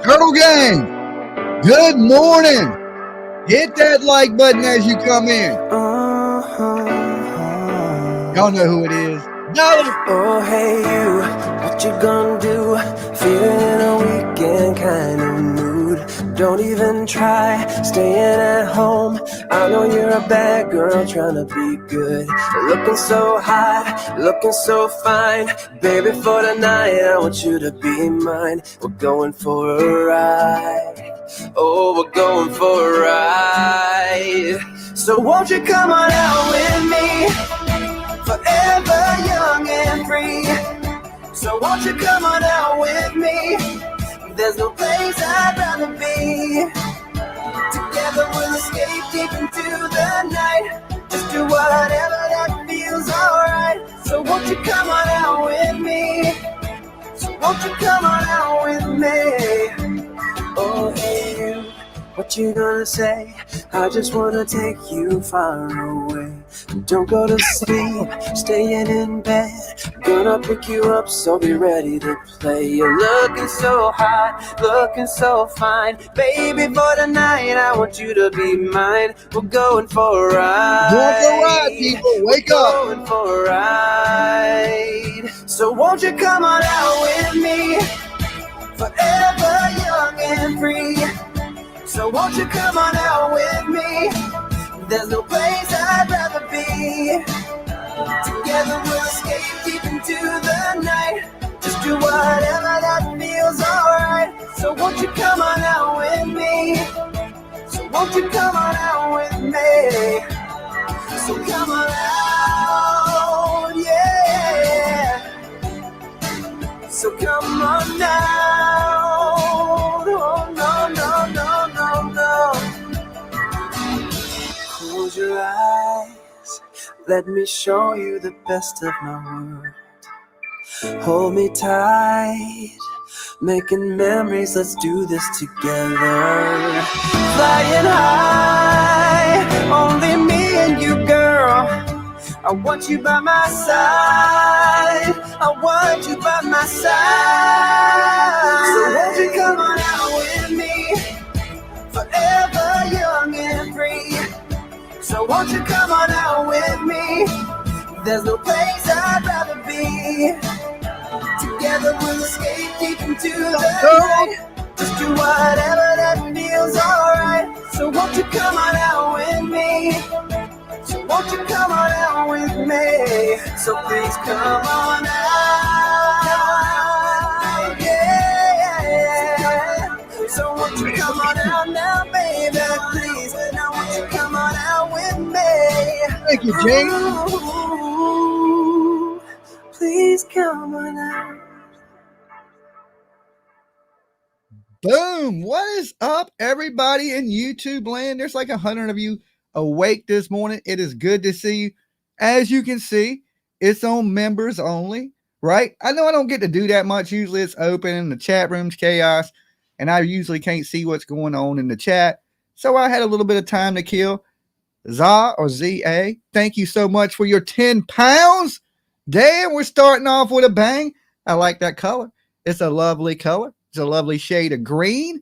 Turtle Gang, good morning. Hit that like button as you come in. Y'all know who it is. Dolly. Oh, hey, you, what you gonna do? Feeling in a weekend kind of mood. Don't even try staying at home. I know you're a bad girl trying to be good. Looking so hot, looking so fine. Baby, for tonight, I want you to be mine. We're going for a ride. Oh, we're going for a ride. So won't you come on out with me? Forever young and free. So won't you come on out with me? There's no place I'd rather be. Together we'll escape deep into the night. Just do whatever that feels alright. So won't you come on out with me? So won't you come on out with me? Oh, hey, you, what you gonna say? I just wanna take you far away. Don't go to sleep, staying in bed. Gonna pick you up, so be ready to play. You're looking so hot, looking so fine. Baby, for tonight, I want you to be mine. We're going for a ride. Going for a ride, people. Wake up. Going for a ride. So won't you come on out with me? Forever young and free. So won't you come on out with me? There's no place I'd rather be. Together we'll escape deep into the night. Just do whatever that feels alright. So won't you come on out with me? So won't you come on out with me? So come on out, yeah. So come on out. Oh, no, no, no, no, no. Close your eyes. Let me show you the best of my world. Hold me tight. Making memories, let's do this together. Flying high. Only me and you, girl. I want you by my side. I want you by my side. So won't you come on out with me? Forever young and free. So won't you come on out with me? There's no place I'd rather be. Together we'll escape deep into the night. Just do whatever that feels alright. So won't you come on out with me? So won't you come on out with me? So please come on out, yeah. So won't you come on out now, baby, please. Now won't you come on out with me? Thank you, James. Ooh, please come on out. Boom. What is up, everybody in YouTube land? There's like 100 of you awake this morning. It is good to see you. As you can see, it's on members only, right? I know I don't get to do that much. Usually it's open in the chat room's chaos, and I usually can't see what's going on in the chat. So I had a little bit of time to kill. ZA or ZA, thank you so much for your 10 pounds. Damn, we're starting off with a bang. I like that color. It's a lovely color. It's a lovely shade of green.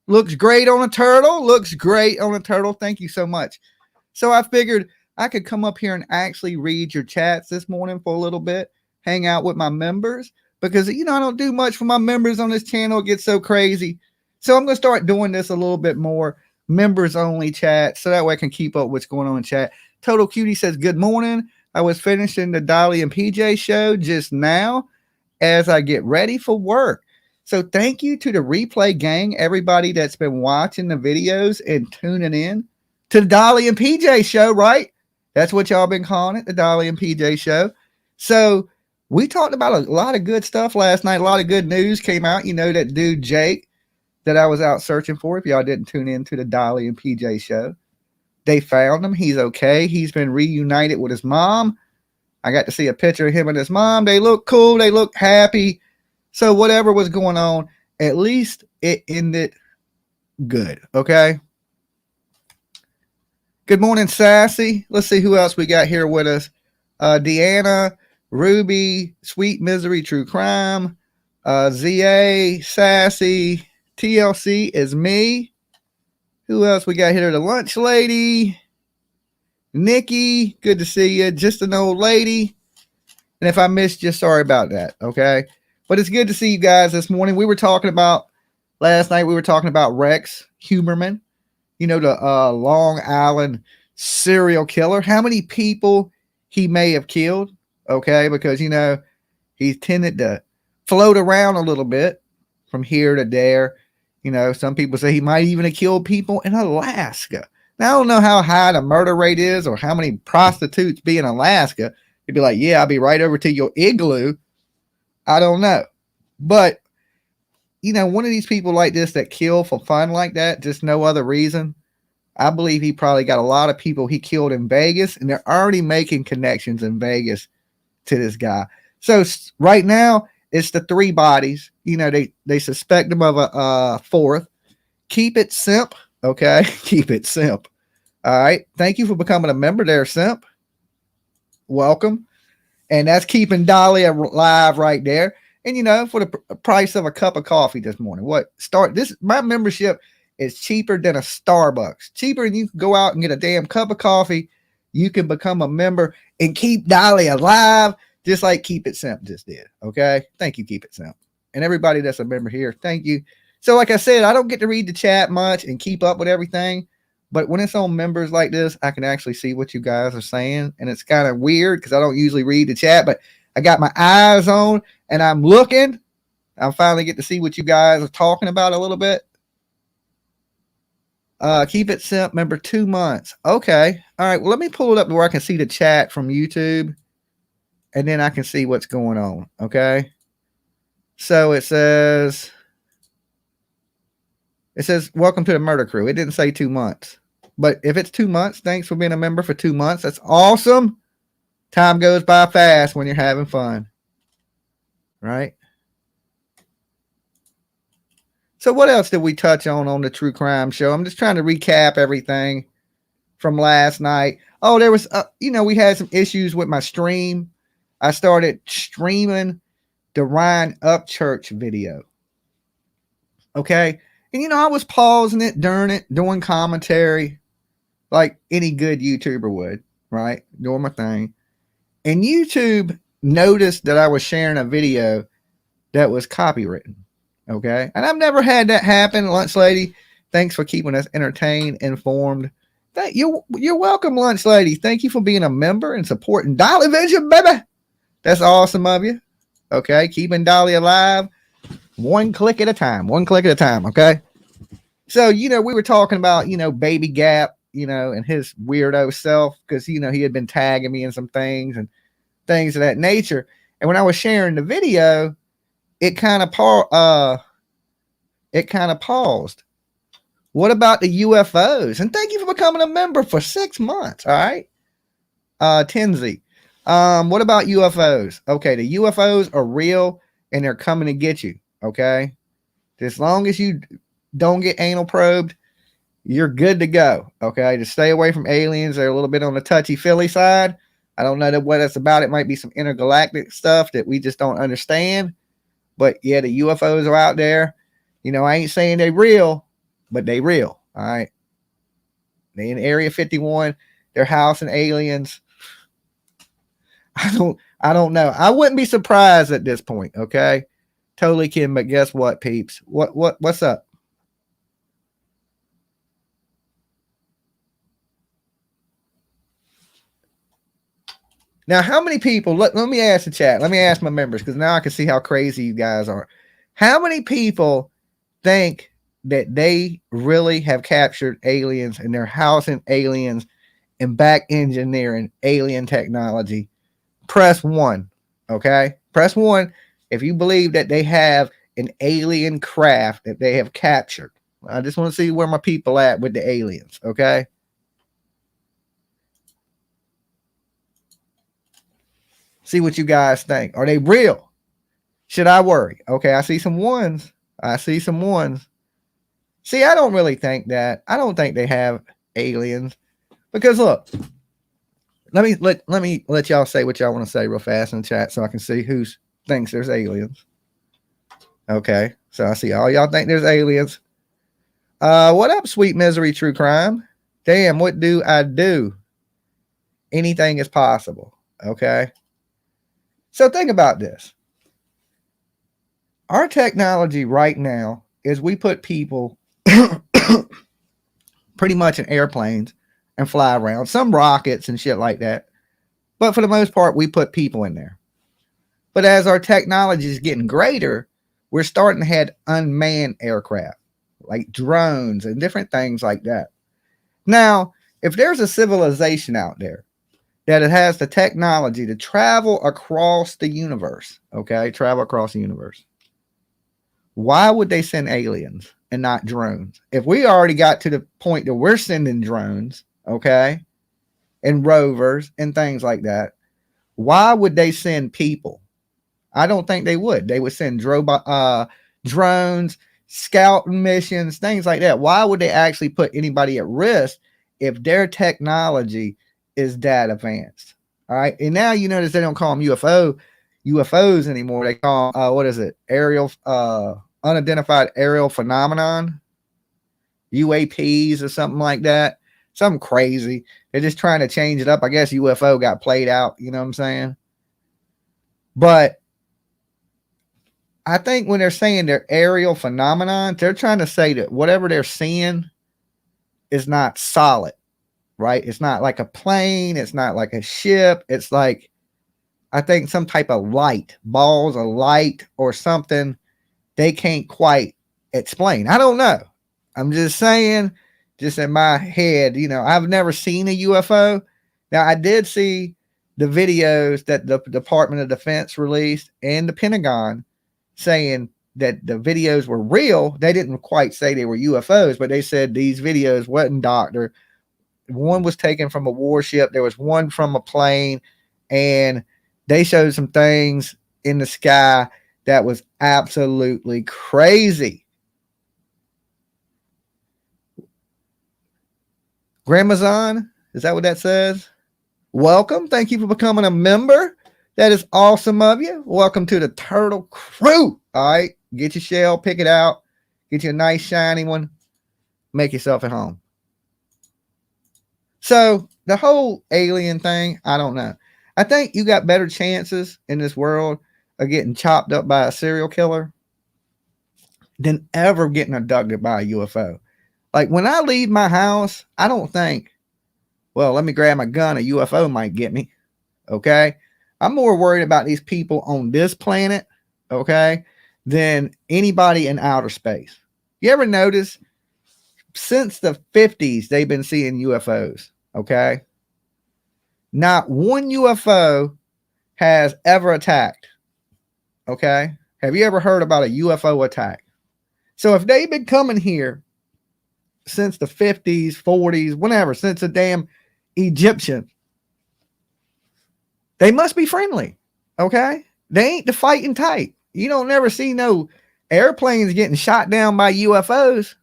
Looks great on a turtle. Looks great on a turtle. Thank you so much. So I figured I could come up here and actually read your chats this morning for a little bit, hang out with my members, because, you know, I don't do much for my members on this channel. It gets so crazy. So I'm going to start doing this a little bit more, members only chat, so that way I can keep up what's going on in chat. Total Cutie says, good morning. I was finishing the Dolly and PJ show just now as I get ready for work. So thank you to the replay gang, everybody that's been watching the videos and tuning in to the Dolly and PJ show, right? That's what y'all been calling it, the Dolly and PJ show. So we talked about a lot of good stuff last night. A lot of good news came out. You know, that dude Jake that I was out searching for, if y'all didn't tune in to the Dolly and PJ show, they found him. He's okay. He's been reunited with his mom. I got to see a picture of him and his mom. They look cool. They look happy. So whatever was going on, at least it ended good, okay? Good morning, Sassy. Let's see who else we got here with us. Deanna, Ruby, Sweet Misery, True Crime, ZA, Sassy, TLC is me. Who else we got here? The lunch lady. Nikki, good to see you. Just an old lady. And if I missed you, sorry about that. Okay. But it's good to see you guys this morning. We were talking about last night, we were talking about Rex Huberman, you know, the Long Island serial killer. How many people he may have killed. Okay. Because, you know, he tended to float around a little bit from here to there. You know, some people say he might even have killed people in Alaska. Now, I don't know how high the murder rate is or how many prostitutes be in Alaska. You'd be like, yeah, I'll be right over to your igloo. I don't know. But, you know, one of these people like this that kill for fun like that, just no other reason, I believe he probably got a lot of people he killed in Vegas, and they're already making connections in Vegas to this guy. So right now, it's the 3 bodies. You know, they suspect him of a 4th. Keep it simp, okay? Keep it simp. All right. Thank you for becoming a member there, simp. Welcome. And that's keeping Dolly alive right there. And, you know, for the price of a cup of coffee this morning. My membership is cheaper than a Starbucks. Cheaper than you can go out and get a damn cup of coffee. You can become a member and keep Dolly alive, just like Keep It Simp just did. Okay. Thank you, Keep It Simp. And everybody that's a member here, thank you. So like I said, I don't get to read the chat much and keep up with everything. But when it's on members like this, I can actually see what you guys are saying. And it's kind of weird because I don't usually read the chat, but I got my eyes on and I'm looking. I finally get to see what you guys are talking about a little bit. Keep It Simp, member 2 months. Okay. All right. Well, let me pull it up where I can see the chat from YouTube. And then I can see what's going on. Okay. So it says, welcome to the murder crew. It didn't say 2 months. But if it's 2 months, thanks for being a member for 2 months. That's awesome. Time goes by fast when you're having fun. Right? So what else did we touch on the True Crime Show? I'm just trying to recap everything from last night. Oh, there was, we had some issues with my stream. I started streaming the Ryan Upchurch video. Okay? And, I was pausing it during it, doing commentary like any good YouTuber would, right? Doing my thing. And YouTube noticed that I was sharing a video that was copywritten. Okay? And I've never had that happen, Lunch Lady. Thanks for keeping us entertained, informed. You're welcome, Lunch Lady. Thank you for being a member and supporting Dolly Vision, baby. That's awesome of you. Okay? Keeping Dolly alive. One click at a time. Okay? So, we were talking about, Baby Gap, and his weirdo self, because, he had been tagging me in some things and things of that nature. And when I was sharing the video, it kind of paused. What about the UFOs? And thank you for becoming a member for 6 months. All right. Tenzi. What about UFOs? Okay. The UFOs are real and they're coming to get you. Okay. As long as you don't get anal probed, you're good to go. Okay. Just stay away from aliens. They're a little bit on the touchy-feely side. I don't know what that's about. It might be some intergalactic stuff that we just don't understand. But yeah, the UFOs are out there. I ain't saying they real, but they real. All right. They in Area 51. They're housing aliens. I don't know. I wouldn't be surprised at this point. Okay. Totally kidding. But guess what, peeps? What's up? Now, how many people, let me ask the chat. Let me ask my members, because now I can see how crazy you guys are. How many people think that they really have captured aliens and they're housing aliens and back engineering alien technology? Press 1. Okay. Press 1 if you believe that they have an alien craft that they have captured. I just want to see where my people at with the aliens. Okay. See what you guys think. Are they real? Should I worry? Okay, I see some ones. See, I don't really think that. I don't think they have aliens. Because look, let me let y'all say what y'all want to say real fast in the chat so I can see who thinks there's aliens. Okay, So I see all y'all think there's aliens. What up, Sweet Misery True Crime? Damn, what do I do? Anything is possible. Okay. So think about this. Our technology right now is we put people pretty much in airplanes and fly around, some rockets and shit like that. But for the most part, we put people in there. But as our technology is getting greater, we're starting to have unmanned aircraft, like drones and different things like that. Now, if there's a civilization out there that it has the technology to travel across the universe, okay, travel across the universe, why would they send aliens and not drones? If we already got to the point that we're sending drones, okay, and rovers and things like that, why would they send people? I don't think they would. They would send drones, scouting missions, things like that. Why would they actually put anybody at risk if their technology is that advanced? All right. And now you notice they don't call them UFOs anymore. They call them, what is it? Unidentified aerial phenomenon, UAPs or something like that. Something crazy. They're just trying to change it up. I guess UFO got played out. You know what I'm saying? But I think when they're saying they're aerial phenomenon, they're trying to say that whatever they're seeing is not solid, right? It's not like a plane. It's not like a ship. It's like, I think, some type of light, balls of light or something they can't quite explain. I don't know. I'm just saying, just in my head, you know, I've never seen a UFO. Now, I did see the videos that the Department of Defense released and the Pentagon saying that the videos were real. They didn't quite say they were UFOs, but they said these videos wasn't doctored. One was taken from a warship. There was one from a plane, and they showed some things in the sky that was absolutely crazy. Gramazon, is that what that says? Welcome. Thank you for becoming a member. That is awesome of you. Welcome to the Turtle Crew. All right. Get your shell, pick it out, get you a nice shiny one, make yourself at home. So the whole alien thing, I don't know. I think you got better chances in this world of getting chopped up by a serial killer than ever getting abducted by a UFO. Like when I leave my house, I don't think, well, let me grab my gun. A UFO might get me. Okay. I'm more worried about these people on this planet, okay, than anybody in outer space. You ever notice since the 50s, they've been seeing UFOs, okay? Not one UFO has ever attacked, okay? Have you ever heard about a UFO attack? So if they've been coming here since the 50s, 40s, whenever, since the damn Egyptian, they must be friendly, okay? They ain't the fighting type. You don't never see no airplanes getting shot down by UFOs.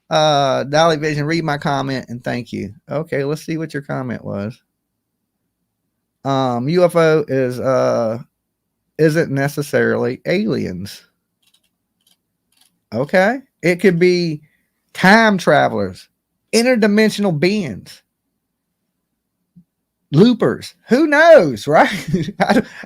Dolly Vision, read my comment and thank you. Okay, let's see what your comment was. UFO isn't necessarily aliens. Okay, it could be time travelers, interdimensional beings, loopers. Who knows, right?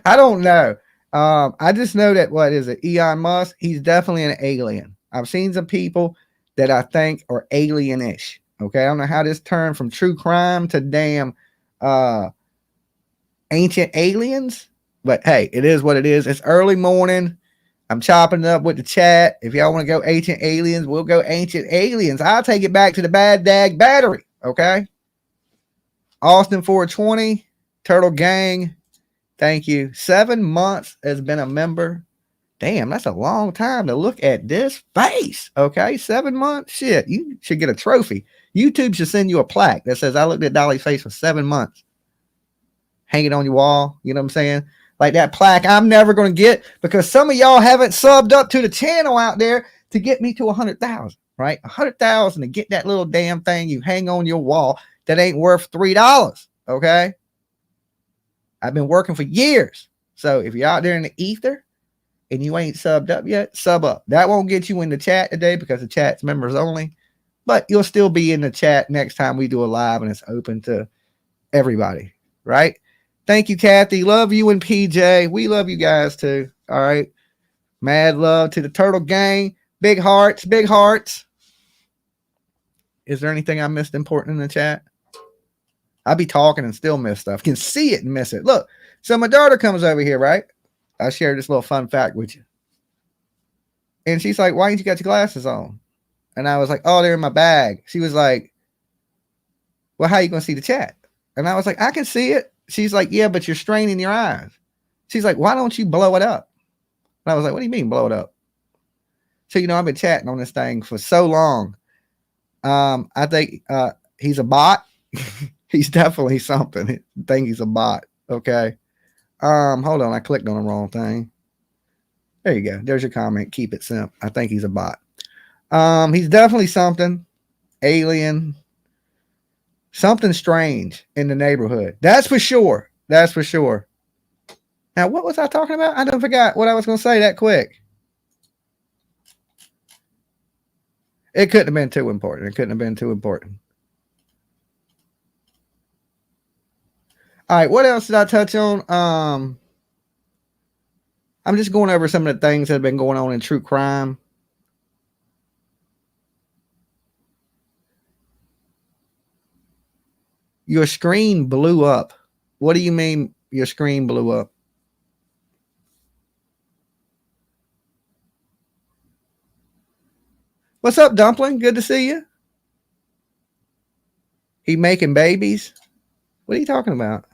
I don't know. I just know that, what is it, Elon Musk, he's definitely an alien. I've seen some people that I think are alienish. Okay, I don't know how this turned from true crime to damn ancient aliens, but hey, it is what it is. It's early morning. I'm chopping it up with the chat. If y'all want to go ancient aliens, we'll go ancient aliens. I'll take it back to the Bad Dag Battery. Okay. Austin 420, Turtle Gang. Thank you. 7 months has been a member. Damn, that's a long time to look at this face. Okay. 7 months. Shit. You should get a trophy. YouTube should send you a plaque that says, I looked at Dolly's face for 7 months. Hang it on your wall. You know what I'm saying? Like that plaque I'm never going to get because some of y'all haven't subbed up to the channel out there to get me to 100,000, right? 100,000 to get that little damn thing you hang on your wall that ain't worth $3. Okay. I've been working for years. So if you're out there in the ether and you ain't subbed up yet, sub up. That won't get you in the chat today because the chat's members only, but you'll still be in the chat next time we do a live and it's open to everybody, right? Thank you, Kathy. Love you and PJ. We love you guys too. All right. Mad love to the Turtle Gang. Big hearts, big hearts. Is there anything I missed important in the chat? I'll be talking and still miss stuff. Can see it and miss it. Look, so my daughter comes over here, right? I shared this little fun fact with you. And she's like, why ain't you got your glasses on? And I was like, oh, they're in my bag. She was like, well, how are you going to see the chat? And I was like, I can see it. She's like, yeah, but you're straining your eyes. She's like, why don't you blow it up? And I was like, what do you mean blow it up? So, I've been chatting on this thing for so long. I think he's a bot. He's definitely something. I think he's a bot. Okay. Hold on. I clicked on the wrong thing. There you go. There's your comment. Keep it simple. I think he's a bot. He's definitely something. Alien. Something strange in the neighborhood. That's for sure. That's for sure. Now, what was I talking about? I done forgot what I was going to say that quick. It couldn't have been too important. It couldn't have been too important. All right, what else did I touch on? I'm just going over some of the things that have been going on in true crime. Your screen blew up. What do you mean your screen blew up? What's up, Dumpling? Good to see you. He making babies? What are you talking about?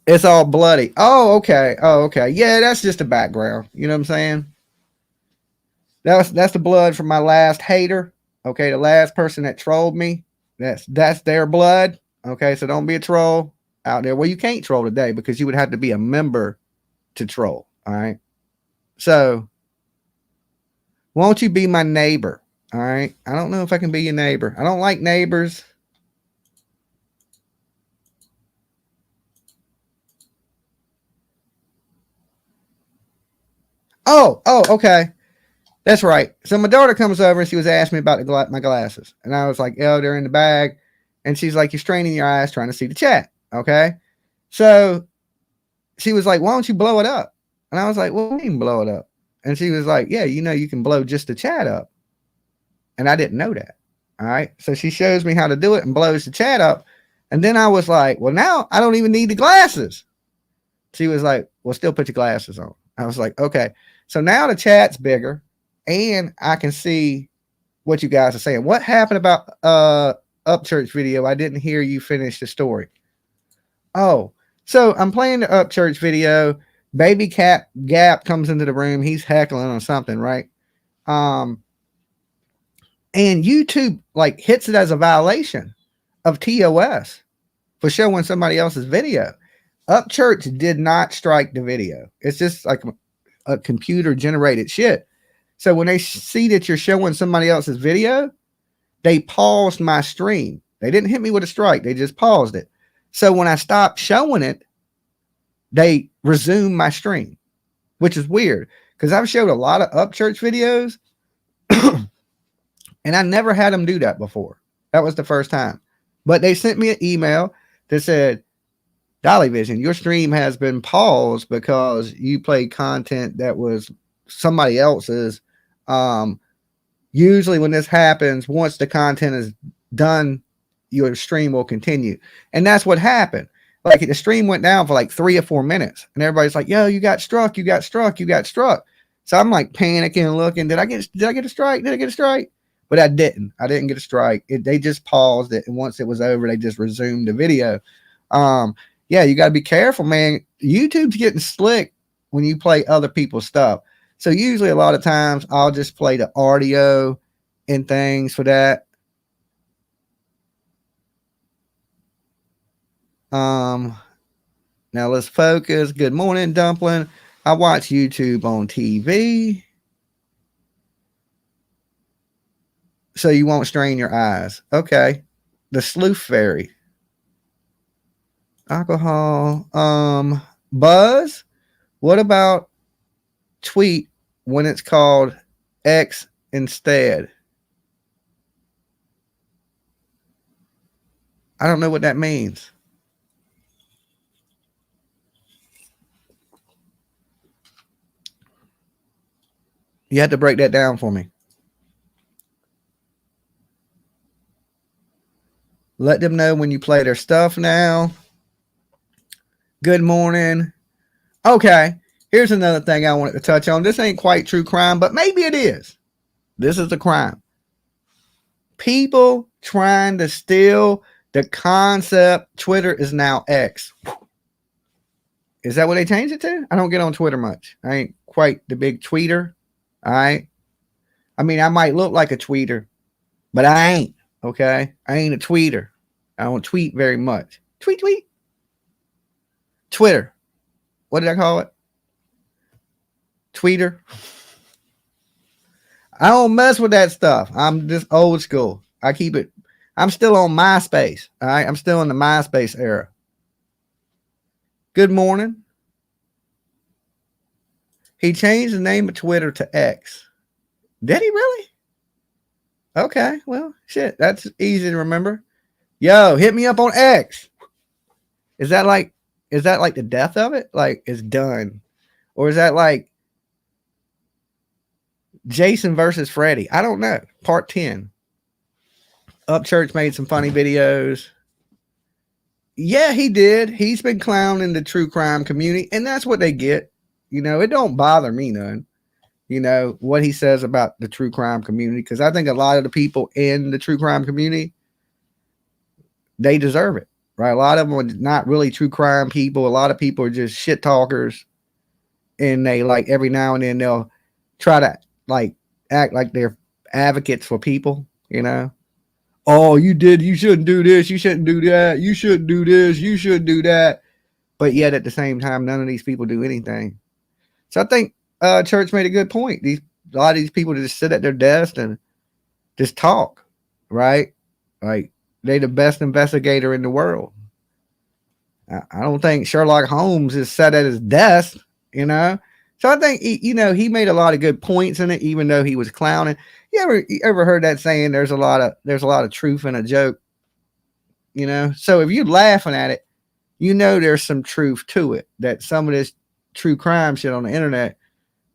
It's all bloody. Oh, okay. Oh, okay. Yeah, that's just a background. You know what I'm saying? That's the blood from my last hater. Okay, the last person that trolled me. That's their blood. Okay, so don't be a troll out there. Well, you can't troll today because you would have to be a member to troll. All right. So won't you be my neighbor? All right. I don't know if I can be your neighbor. I don't like neighbors. Oh, okay. That's right. So my daughter comes over and she was asking me about my glasses. And I was like, oh, they're in the bag. And she's like, you're straining your eyes trying to see the chat. Okay. So she was like, why don't you blow it up? And I was like, well, what do you mean blow it up? And she was like, yeah, you can blow just the chat up. And I didn't know that. All right. So she shows me how to do it and blows the chat up. And then I was like, well, now I don't even need the glasses. She was like, well, still put your glasses on. I was like, okay. So now the chat's bigger and I can see what you guys are saying. What happened about Upchurch video? I didn't hear you finish the story. Oh, so I'm playing the Upchurch video. Baby Gap comes into the room. He's heckling on something, right? And YouTube like hits it as a violation of TOS for showing somebody else's video. Upchurch did not strike the video. It's just like a computer generated shit. So when they see that you're showing somebody else's video, they paused my stream. They didn't hit me with a strike. They just paused it. So when I stopped showing it, they resumed my stream, which is weird because I've showed a lot of Upchurch videos and I never had them do that before. That was the first time. But they sent me an email that said, Dolly Vision, your stream has been paused because you played content that was somebody else's. Usually when this happens, once the content is done, your stream will continue. And that's what happened. Like the stream went down for like 3 or 4 minutes and everybody's like, yo, you got struck. So I'm like panicking and looking, did I get a strike? But I didn't get a strike. They just paused it. And once it was over, they just resumed the video. Yeah, you got to be careful, man. YouTube's getting slick when you play other people's stuff. So usually a lot of times I'll just play the audio and things for that. Now let's focus. Good morning, Dumpling. I watch YouTube on TV. so you won't strain your eyes. Okay. The sleuth fairy. Alcohol. Buzz. What about tweet when it's called X instead? I don't know what that means. You have to break that down for me. Let them know when you play their stuff now. Good morning. Okay, here's another thing I wanted to touch on. This ain't quite true crime, but maybe it is. This is a crime. People trying to steal the concept. Twitter is now X. Is that what they changed it to? I don't get on Twitter much. I ain't quite the big tweeter. All right. I mean, I might look like a tweeter, but I ain't. Okay. I ain't a tweeter. I don't tweet very much. Tweet. Twitter. What did I call it? Tweeter. I don't mess with that stuff. I'm just old school. I keep it. I'm still on MySpace. All right. I'm still in the MySpace era. Good morning. He changed the name of Twitter to X. Did he really? Okay. Well, shit. That's easy to remember. Yo, hit me up on X. Is that like the death of it? Like it's done? Or is that like Jason versus Freddy? I don't know. Part 10. Upchurch made some funny videos. Yeah, he did. He's been clowning the true crime community, and that's what they get. You know, it don't bother me none. You know, what he says about the true crime community, because I think a lot of the people in the true crime community, they deserve it, right? A lot of them are not really true crime people. A lot of people are just shit talkers, and they like every now and then they'll try to like act like they're advocates for people, you know? Oh, you shouldn't do this, you shouldn't do that, you shouldn't do this, you shouldn't do that. But yet at the same time, none of these people do anything. So I think Church made a good point. A lot of these people just sit at their desk and just talk, right? Like they the best investigator in the world. I don't think Sherlock Holmes is sat at his desk, you know? So I think, he made a lot of good points in it, even though he was clowning. You ever heard that saying, there's a lot of truth in a joke, you know? So if you're laughing at it, there's some truth to it, that some of this true crime shit on the internet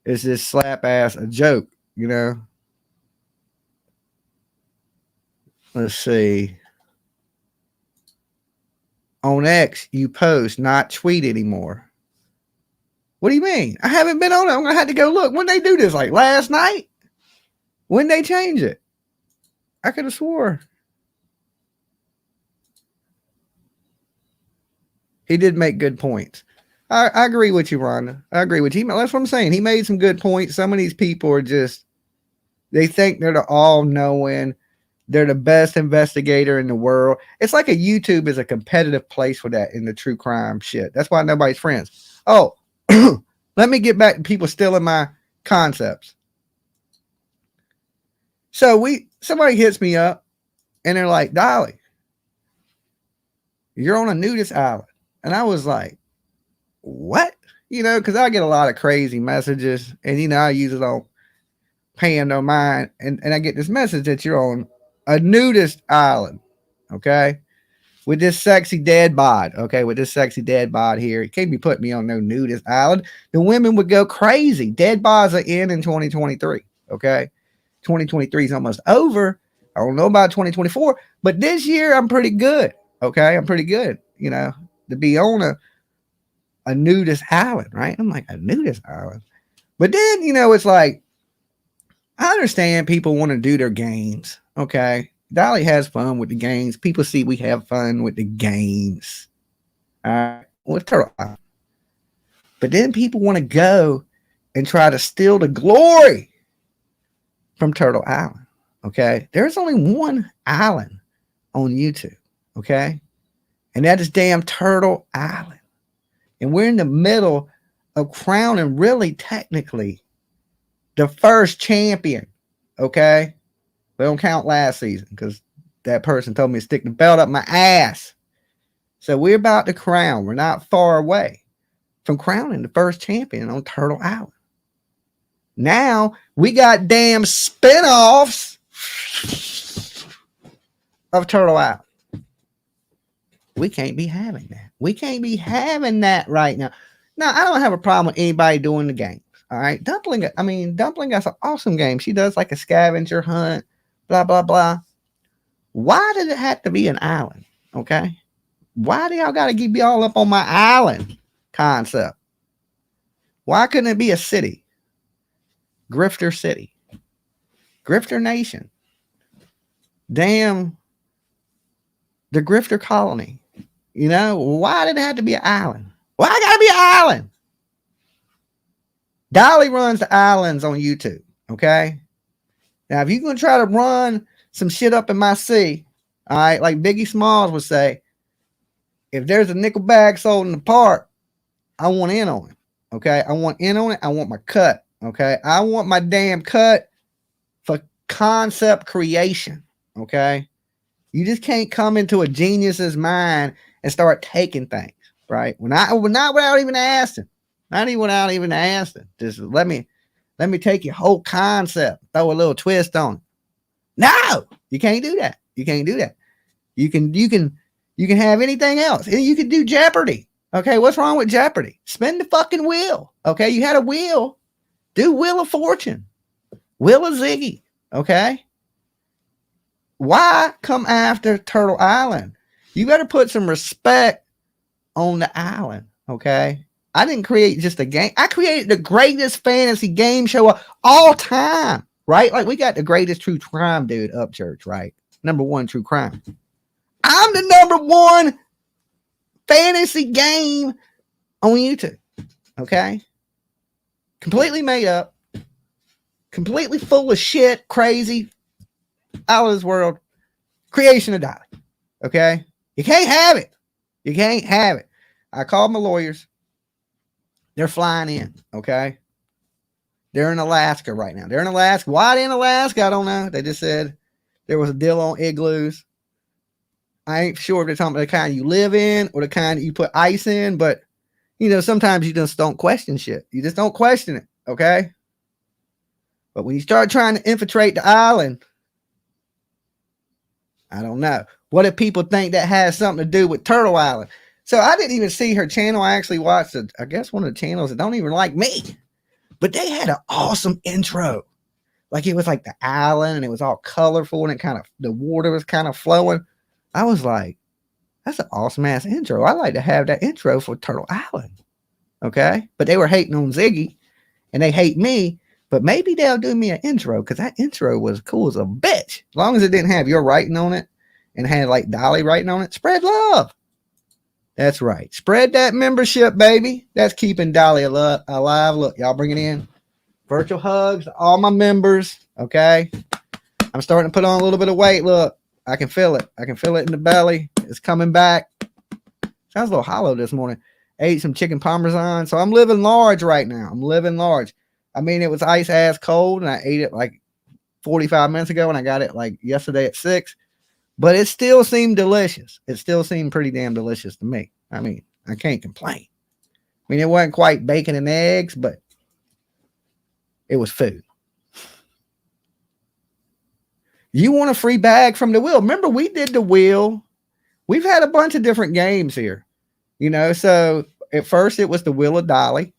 is just slap ass a joke, you know? Let's see. On X, you post, not tweet anymore. What do you mean? I haven't been on it. I'm going to have to go look. When they do this? Like last night? When they change it? I could have swore. He did make good points. I agree with you, Rhonda. I agree with you. That's what I'm saying. He made some good points. Some of these people are just, they think they're the all-knowing. They're the best investigator in the world. It's like a YouTube is a competitive place for that in the true crime shit. That's why nobody's friends. Oh, let me get back to people stealing my concepts. So somebody hits me up and they're like, Dolly, you're on a nudist island. And I was like, what? Because I get a lot of crazy messages and, I usually don't pay no mind. And I get this message that you're on a nudist island. Okay. With this sexy dead bod. Okay. With this sexy dead bod here. You can't be putting me on no nudist island. The women would go crazy. Dead bods are in 2023. Okay. 2023 is almost over. I don't know about 2024, but this year I'm pretty good. Okay. I'm pretty good, to be on a nudist island, right? I'm like, a nudist island. But then, it's like, I understand people want to do their games. Okay. Dolly has fun with the games. People see we have fun with the games. With Turtle Island. But then people want to go and try to steal the glory from Turtle Island. Okay. There's only one island on YouTube. Okay. And that is damn Turtle Island. And we're in the middle of crowning, really technically, the first champion. Okay. We don't count last season because that person told me to stick the belt up my ass. So we're about to crown. We're not far away from crowning the first champion on Turtle Island. Now we got damn spinoffs of Turtle Island. We can't be having that. We can't be having that right now. Now, I don't have a problem with anybody doing the games. All right. Dumpling got an awesome game. She does like a scavenger hunt, blah, blah, blah. Why did it have to be an island? Okay. Why do y'all got to keep y'all up on my island concept? Why couldn't it be a city? Grifter City. Grifter Nation. Damn. The Grifter Colony. You know, why did it have to be an island? Why gotta be an island? Dolly runs the islands on YouTube. Okay. Now, if you're gonna try to run some shit up in my sea, all right, like Biggie Smalls would say, if there's a nickel bag sold in the park, I want in on it. Okay. I want in on it. I want my cut. Okay. I want my damn cut for concept creation. Okay. You just can't come into a genius's mind and start taking things, right? Not without even asking. Not even without even asking. Just let me take your whole concept, throw a little twist on it. No, you can't do that. You can't do that. You can have anything else. You can do Jeopardy. Okay, what's wrong with Jeopardy? Spin the fucking wheel. Okay, you had a wheel. Do Wheel of Fortune. Wheel of Ziggy. Okay. Why come after Turtle Island? You better put some respect on the island, okay? I didn't create just a game. I created the greatest fantasy game show of all time, right? Like we got the greatest true crime dude, Upchurch, right? Number one true crime. I'm the number one fantasy game on YouTube, okay? Completely made up, completely full of shit, crazy, out of this world creation of Dolly. Okay. You can't have it. You can't have it. I called my lawyers. They're flying in. Okay. They're in Alaska right now. They're in Alaska. Why they in Alaska? I don't know. They just said there was a deal on igloos. I ain't sure if they're talking about the kind you live in or the kind that you put ice in, but you know, sometimes you just don't question shit. You just don't question it. Okay. But when you start trying to infiltrate the island, I don't know. What if people think that has something to do with Turtle Island? So I didn't even see her channel. I actually watched it. I guess one of the channels that don't even like me. But they had an awesome intro. Like it was like the island and it was all colorful and it kind of, the water was kind of flowing. I was like, that's an awesome ass intro. I like to have that intro for Turtle Island. Okay. But they were hating on Ziggy and they hate me. But maybe they'll do me an intro because that intro was cool as a bitch. As long as it didn't have your writing on it and had like Dolly writing on it. Spread love. That's right. Spread that membership, baby. That's keeping Dolly alive. Look, y'all bring it in. Virtual hugs to all my members. Okay. I'm starting to put on a little bit of weight. Look, I can feel it. I can feel it in the belly. It's coming back. Sounds a little hollow this morning. Ate some chicken parmesan. So I'm living large right now. I'm living large. I mean, it was ice ass cold and I ate it like 45 minutes ago and I got it like yesterday at 6, but it still seemed delicious. It still seemed pretty damn delicious to me. I mean, I can't complain. I mean, it wasn't quite bacon and eggs, but it was food. You want a free bag from the wheel? Remember, we did the wheel. We've had a bunch of different games here, you know. So at first it was the Wheel of Dolly,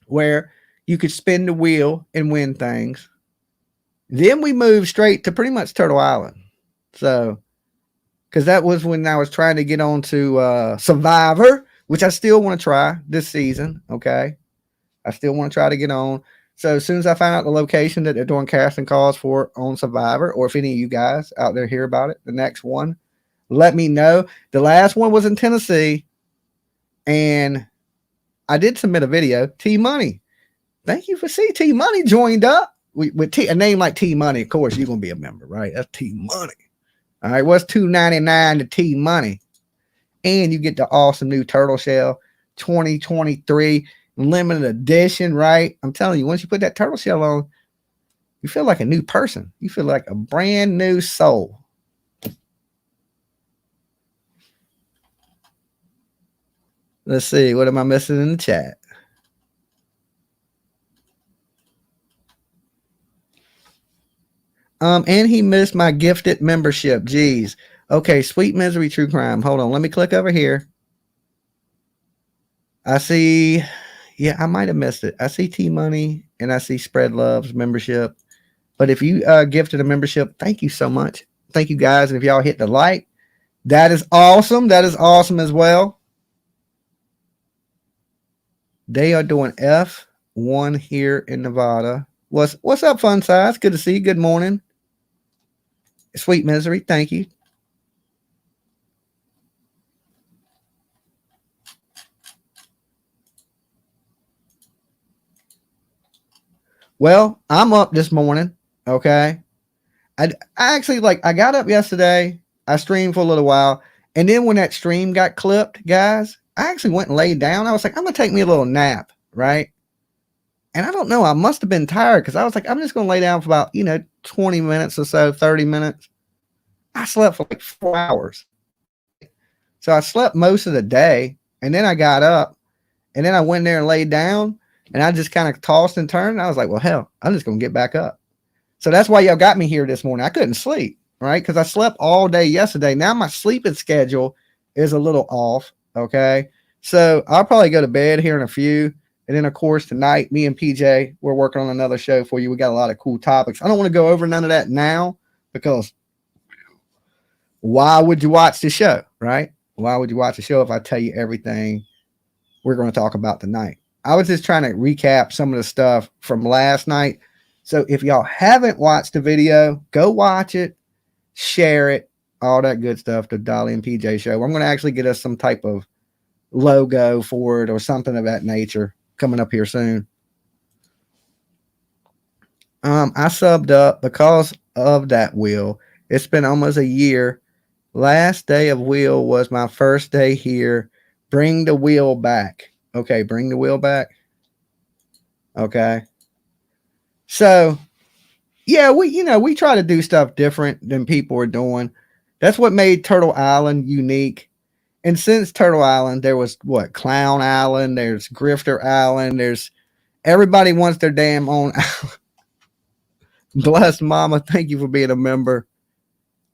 where you could spin the wheel and win things. Then we moved straight to pretty much Turtle Island. So, because that was when I was trying to get on to Survivor, which I still want to try this season. Okay. I still want to try to get on. So as soon as I find out the location that they're doing casting calls for on Survivor, or if any of you guys out there hear about it, the next one, let me know. The last one was in Tennessee. And I did submit a video. T-Money. Thank you for T Money joined up with a name like T Money. Of course, you're gonna be a member, right? That's T Money. All right, what's $2.99 to T Money? And you get the awesome new turtle shell 2023 limited edition, right? I'm telling you, once you put that turtle shell on, You feel like a new person. You feel like a brand new soul. Let's see. What am I missing in the chat? And he missed my gifted membership. Jeez. Okay, Sweet Misery True Crime. Hold on. Let me click over here. I see. Yeah, I might have missed it. I see T Money and I see Spread Love's membership. But if you gifted a membership, thank you so much. Thank you guys. And if y'all hit the like, that is awesome. That is awesome as well. They are doing F1 here in Nevada. What's up, Fun Size? Good to see you. Good morning. Sweet Misery, thank you. Well, I'm up this morning. Okay. I actually I got up yesterday. I streamed for a little while. And then when that stream got clipped, guys, I actually went and laid down. I was like, I'm going to take me a little nap. Right. And I don't know. I must have been tired because I was like, I'm just going to lay down for about, 20 minutes or so, 30 minutes. I slept for like 4 hours. So I slept most of the day. And then I got up and then I went there and laid down and I just kind of tossed and turned. And I was like, well, hell, I'm just going to get back up. So that's why y'all got me here this morning. I couldn't sleep, right? Because I slept all day yesterday. Now my sleeping schedule is a little off. Okay. So I'll probably go to bed here in a few. And then, of course, tonight, me and PJ, we're working on another show for you. We got a lot of cool topics. I don't want to go over none of that now because why would you watch the show, right? Why would you watch the show if I tell you everything we're going to talk about tonight? I was just trying to recap some of the stuff from last night. So if y'all haven't watched the video, go watch it, share it, all that good stuff, the Dolly and PJ show. I'm going to actually get us some type of logo for it or something of that nature coming up here soon. I subbed up because of that, Will. It's been almost a year. Last day of Will was my first day here. Bring the wheel back. Okay, bring the wheel back. Okay. So, yeah, we try to do stuff different than people are doing. That's what made Turtle Island unique. And since Turtle Island, there was Clown Island, there's Grifter Island, there's everybody wants their damn own island. Bless Mama, thank you for being a member.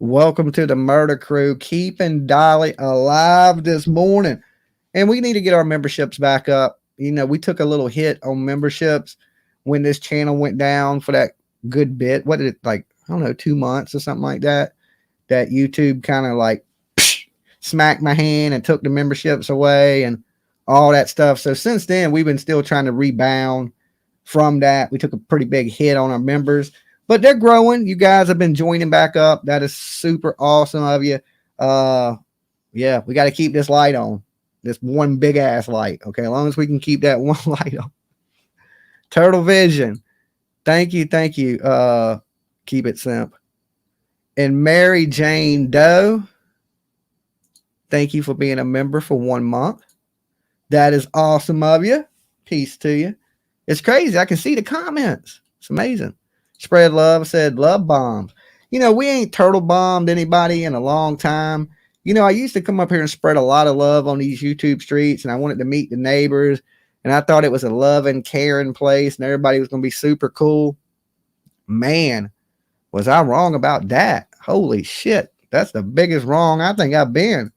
Welcome to the murder crew, keeping Dolly alive this morning. And we need to get our memberships back up. We took a little hit on memberships when this channel went down for that good bit. What did it 2 months or something like that? That YouTube kind of smacked my hand and took the memberships away and all that stuff. So since then, we've been still trying to rebound from that. We took a pretty big hit on our members, but they're growing. You guys have been joining back up. That is super awesome of you. Yeah, we got to keep this light on. This one big ass light. Okay. As long as we can keep that one light on. Turtle Vision. Thank you. Thank you. Keep it simp. And Mary Jane Doe. Thank you for being a member for 1 month. That is awesome of you. Peace to you. It's crazy. I can see the comments. It's amazing. Spread Love said, love bombs. We ain't turtle bombed anybody in a long time. I used to come up here and spread a lot of love on these YouTube streets, and I wanted to meet the neighbors, and I thought it was a loving, caring place, and everybody was going to be super cool. Man, was I wrong about that? Holy shit. That's the biggest wrong I think I've been.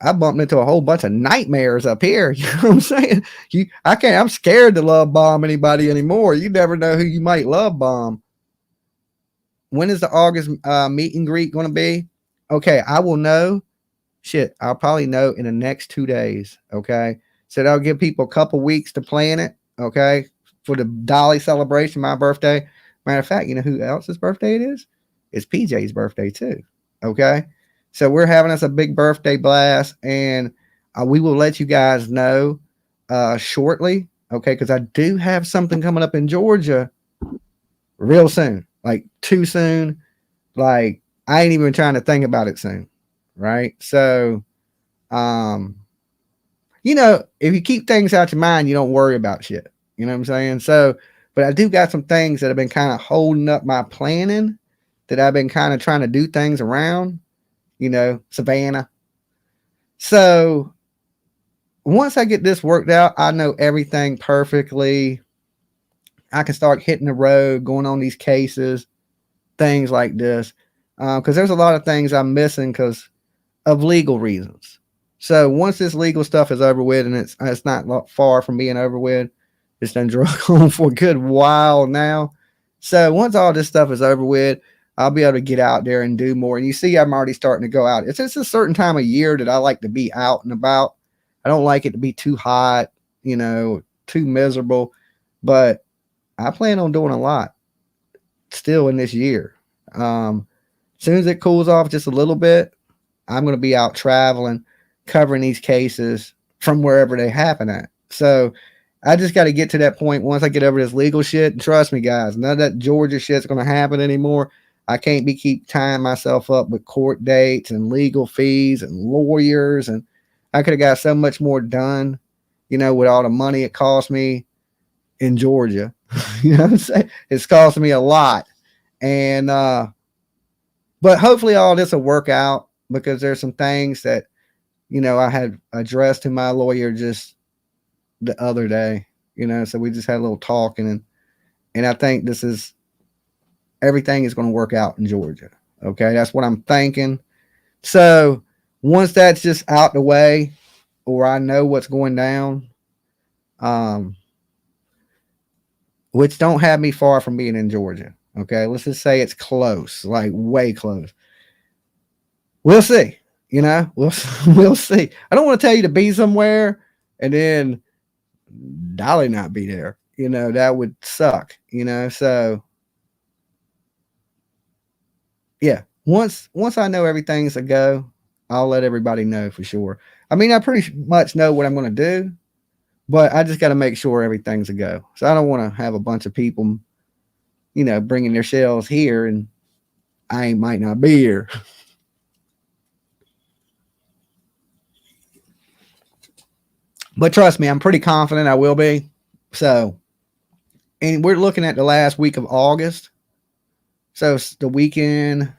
I bumped into a whole bunch of nightmares up here. You know what I'm saying? I'm scared to love bomb anybody anymore. You never know who you might love bomb. When is the August meet and greet going to be? Okay, I will know. Shit, I'll probably know in the next 2 days. Okay. So that'll give people a couple weeks to plan it. Okay. For the Dolly celebration, my birthday. Matter of fact, you know who else's birthday it is? It's PJ's birthday too. Okay. So we're having us a big birthday blast, and we will let you guys know shortly, okay? Because I do have something coming up in Georgia real soon, too soon. I ain't even trying to think about it soon, right? So, if you keep things out your mind, you don't worry about shit. You know what I'm saying? So But I do got some things that have been kind of holding up my planning that I've been kind of trying to do things around, Savannah. So once I get this worked out, I know everything perfectly. I can start hitting the road, going on these cases, things like this. Because there's a lot of things I'm missing because of legal reasons. So once this legal stuff is over with, and it's not far from being over with, it's been drug on for a good while now. So once all this stuff is over with, I'll be able to get out there and do more. And you see, I'm already starting to go out. It's just a certain time of year that I like to be out and about. I don't like it to be too hot, too miserable. But I plan on doing a lot still in this year. As soon as it cools off just a little bit, I'm going to be out traveling, covering these cases from wherever they happen at. So I just got to get to that point once I get over this legal shit. And trust me, guys, none of that Georgia shit's going to happen anymore. I can't keep tying myself up with court dates and legal fees and lawyers. And I could have got so much more done, with all the money it cost me in Georgia. You know what I'm saying? It's costing me a lot. And, but hopefully all this will work out because there's some things that, I had addressed to my lawyer just the other day, so we just had a little talking and I think everything is going to work out in Georgia. Okay. That's what I'm thinking. So once that's just out the way, or I know what's going down, which don't have me far from being in Georgia. Okay. Let's just say it's close, like way close. We'll see, we'll see. I don't want to tell you to be somewhere and then Dolly not be there, that would suck, so yeah, once I know everything's a go, I'll let everybody know for sure. I mean, I pretty much know what I'm going to do, but I just got to make sure everything's a go. So I don't want to have a bunch of people, bringing their shells here and I might not be here. But trust me, I'm pretty confident I will be. So, and we're looking at the last week of August. So it's the weekend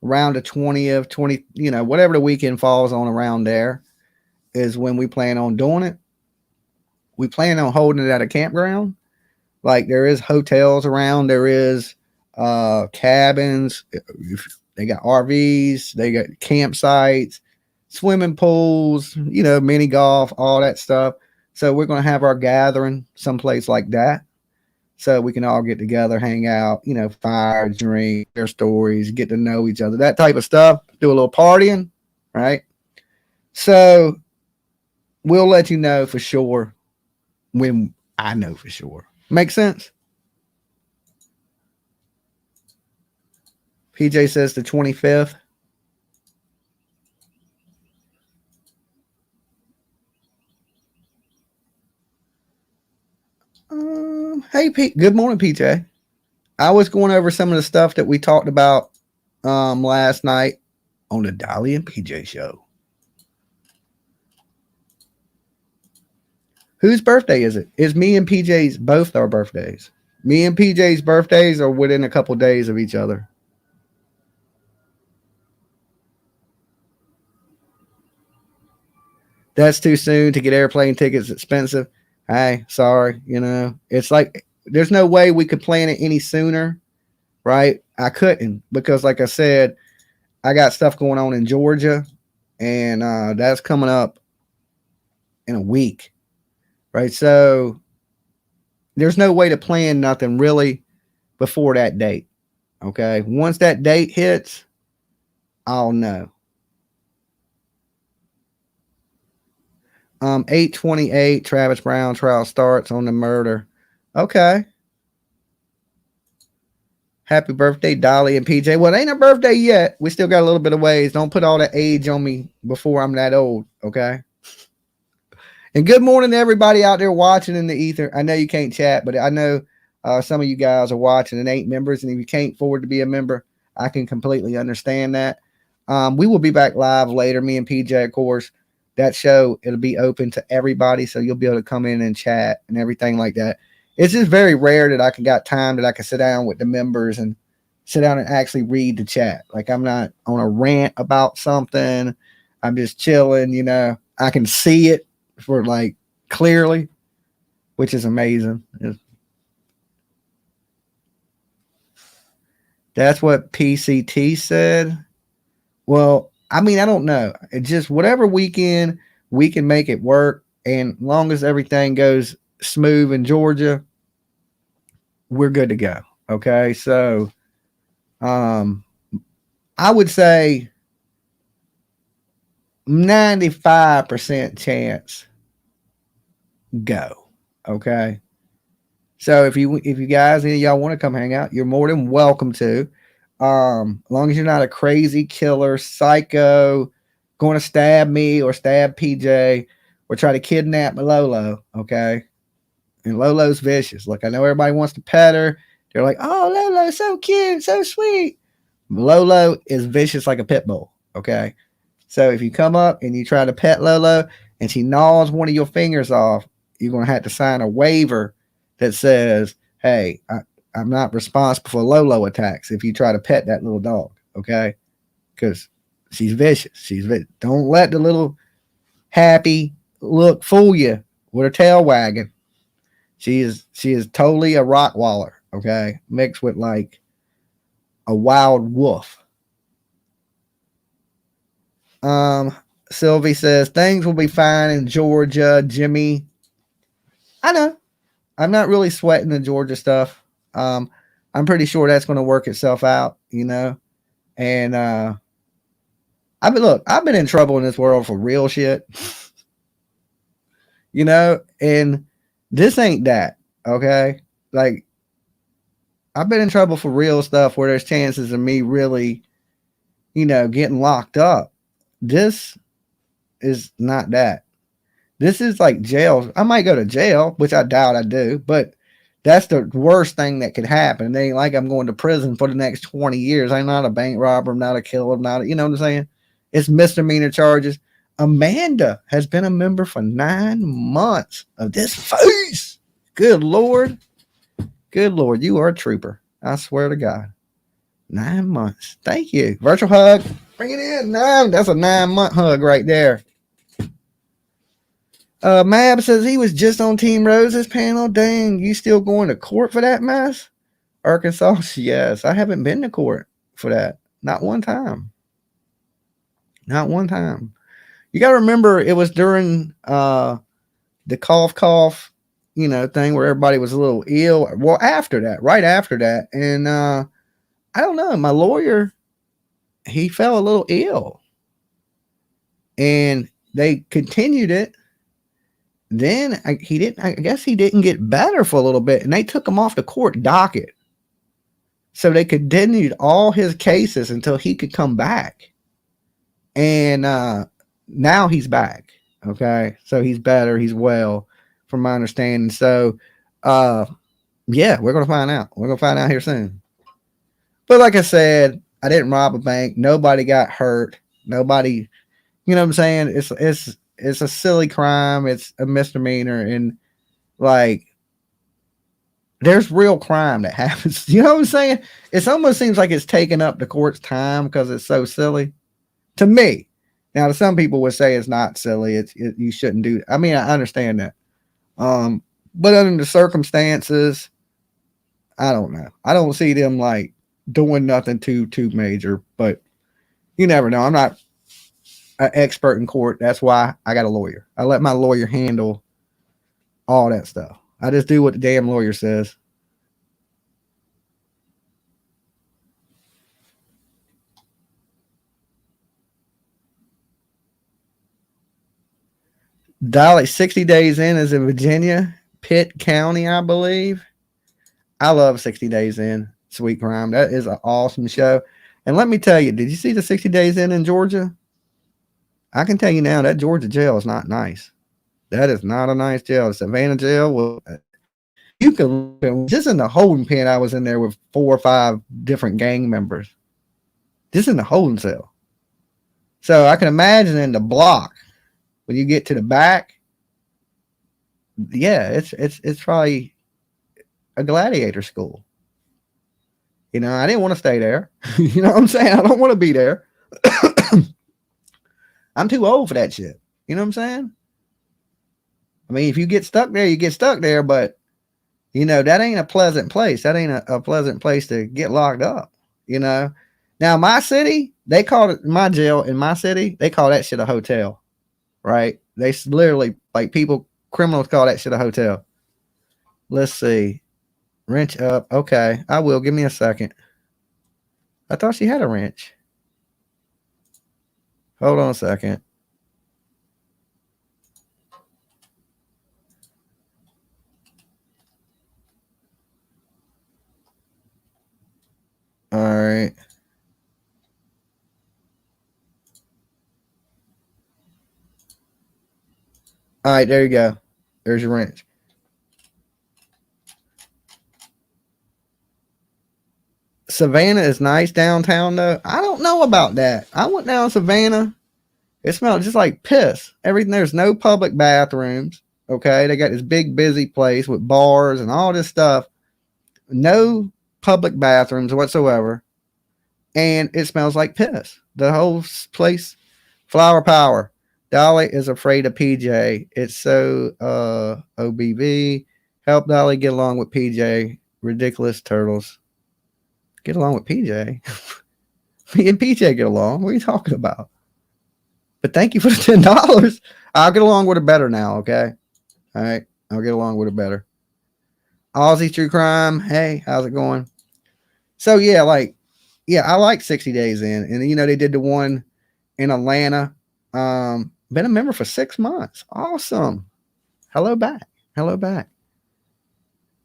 around the 20th, whatever the weekend falls on around there is when we plan on doing it. We plan on holding it at a campground. Like there is hotels around, there is cabins, they got RVs, they got campsites, swimming pools, mini golf, all that stuff. So we're going to have our gathering someplace like that. So we can all get together, hang out, fire, drink, share stories, get to know each other, that type of stuff. Do a little partying, right? So we'll let you know for sure when I know for sure. Make sense? PJ says the 25th. Hey, Pete. Good morning, PJ. I was going over some of the stuff that we talked about last night on the Dolly and PJ show. Whose birthday is it? It's me and PJ's, both our birthdays. Me and PJ's birthdays are within a couple days of each other. That's too soon to get airplane tickets expensive. Hey, sorry, it's like there's no way we could plan it any sooner, right? I couldn't because, like I said, I got stuff going on in Georgia, and that's coming up in a week, right? So there's no way to plan nothing really before that date, okay? Once that date hits, I'll know. 8/28, Travis Brown trial starts on the murder. Okay. Happy birthday, Dolly and PJ. Well, it ain't a birthday yet. We still got a little bit of ways. Don't put all that age on me before I'm that old, okay? And good morning to everybody out there watching in the ether. I know you can't chat, but I know some of you guys are watching and ain't members. And if you can't afford to be a member, I can completely understand that. We will be back live later, me and PJ, of course. That show, it'll be open to everybody, so you'll be able to come in and chat and everything like that. it's just very rare that I can got time that I can sit down with the members and sit down and actually read the chat. Like I'm not on a rant about something. I'm just chilling, you know. I can see it for like clearly, which is amazing. That's what PCT said. Well, I mean, I don't know. It just whatever weekend we can make it work, and long as everything goes smooth in Georgia, we're good to go. Okay, so I would say 95% chance go. Okay. So if you guys, any of y'all want to come hang out, you're more than welcome to. As long as you're not a crazy killer, psycho, going to stab me or stab PJ or try to kidnap Lolo, okay? And Lolo's vicious. Look, I know everybody wants to pet her. They're like, oh, Lolo's so cute, so sweet. Lolo is vicious like a pit bull, okay? So if you come up and you try to pet Lolo and she gnaws one of your fingers off, you're going to have to sign a waiver that says, hey, I'm not responsible for Lolo attacks if you try to pet that little dog, okay? Because she's vicious. Don't let the little happy look fool you with her tail wagging. She is totally a Rottweiler, okay? Mixed with like a wild wolf. Sylvie says things will be fine in Georgia, Jimmy. I know. I'm not really sweating the Georgia stuff. I'm pretty sure that's going to work itself out, you know. And I've been in trouble in this world for real shit. You know, and this ain't that, okay? Like I've been in trouble for real stuff where there's chances of me really, you know, getting locked up. This is not that. This is like jail. I might go to jail, which I doubt I do, but that's the worst thing that could happen. It ain't like I'm going to prison for the next 20 years. I'm not a bank robber. I'm not a killer. You know what I'm saying? It's misdemeanor charges. Amanda has been a member for 9 months of this face. Good Lord. Good Lord. You are a trooper. I swear to God. 9 months. Thank you. Virtual hug. Bring it in. That's a 9-month hug right there. Mab says he was just on Team Rose's panel. Dang, you still going to court for that mess? Arkansas, yes. I haven't been to court for that. Not one time. Not one time. You got to remember it was during the cough, you know, thing where everybody was a little ill. Well, after that, right after that. And I don't know. My lawyer, he fell a little ill. And they continued it. Then I guess he didn't get better for a little bit, and they took him off the court docket. So they continued all his cases until he could come back. And now he's back. Okay. So he's better. He's well, from my understanding. So yeah, we're gonna find out. We're gonna find out here soon. But like I said, I didn't rob a bank. Nobody got hurt. Nobody, you know what I'm saying? It's a silly crime. It's a misdemeanor. And like, there's real crime that happens. You know what I'm saying? It almost seems like it's taking up the court's time because it's so silly to me. Now, some people would say it's not silly. You shouldn't do it. I mean, I understand that. But under the circumstances, I don't know. I don't see them like doing nothing too major, but you never know. I'm not an expert in court. That's why I got a lawyer. I let my lawyer handle all that stuff. I just do what the damn lawyer says. Dolly, 60 Days In is in Virginia, Pitt County, I believe. I love 60 Days In, Sweet Crime. That is an awesome show. And let me tell you, did you see the 60 Days In Georgia? I can tell you now that Georgia jail is not nice. That is not a nice jail. The Savannah jail, well, you can just in the holding pen. I was in there with 4 or 5 different gang members. Just in the holding cell. So I can imagine in the block when you get to the back. Yeah, it's probably a gladiator school. You know, I didn't want to stay there. You know what I'm saying? I don't want to be there. I'm too old for that shit. You know what I'm saying? I mean, if you get stuck there, you get stuck there, but you know, that ain't a pleasant place. That ain't a pleasant place to get locked up, you know. Now, my city, they call it my jail in my city, they call that shit a hotel, right? They literally, like, criminals call that shit a hotel. Let's see. Wrench up. Okay, I will. Give me a second. I thought she had a wrench. Hold on a second. All right. All right, there you go. There's your wrench. Savannah is nice downtown, though. I don't know about that. I went down Savannah. It smelled just like piss. Everything. There's no public bathrooms. Okay, they got this big busy place with bars and all this stuff. No public bathrooms whatsoever, and it smells like piss. The whole place. Flower power. Dolly is afraid of PJ. It's so OBV. Help Dolly get along with PJ. Ridiculous turtles. Get along with PJ. Me and PJ get along. What are you talking about? But thank you for the $10. I'll get along with her better now, okay? All right. I'll get along with her better. Aussie True Crime. Hey, how's it going? So, yeah, I like 60 Days In. And, you know, they did the one in Atlanta. Been a member for 6 months. Awesome. Hello back. Hello back.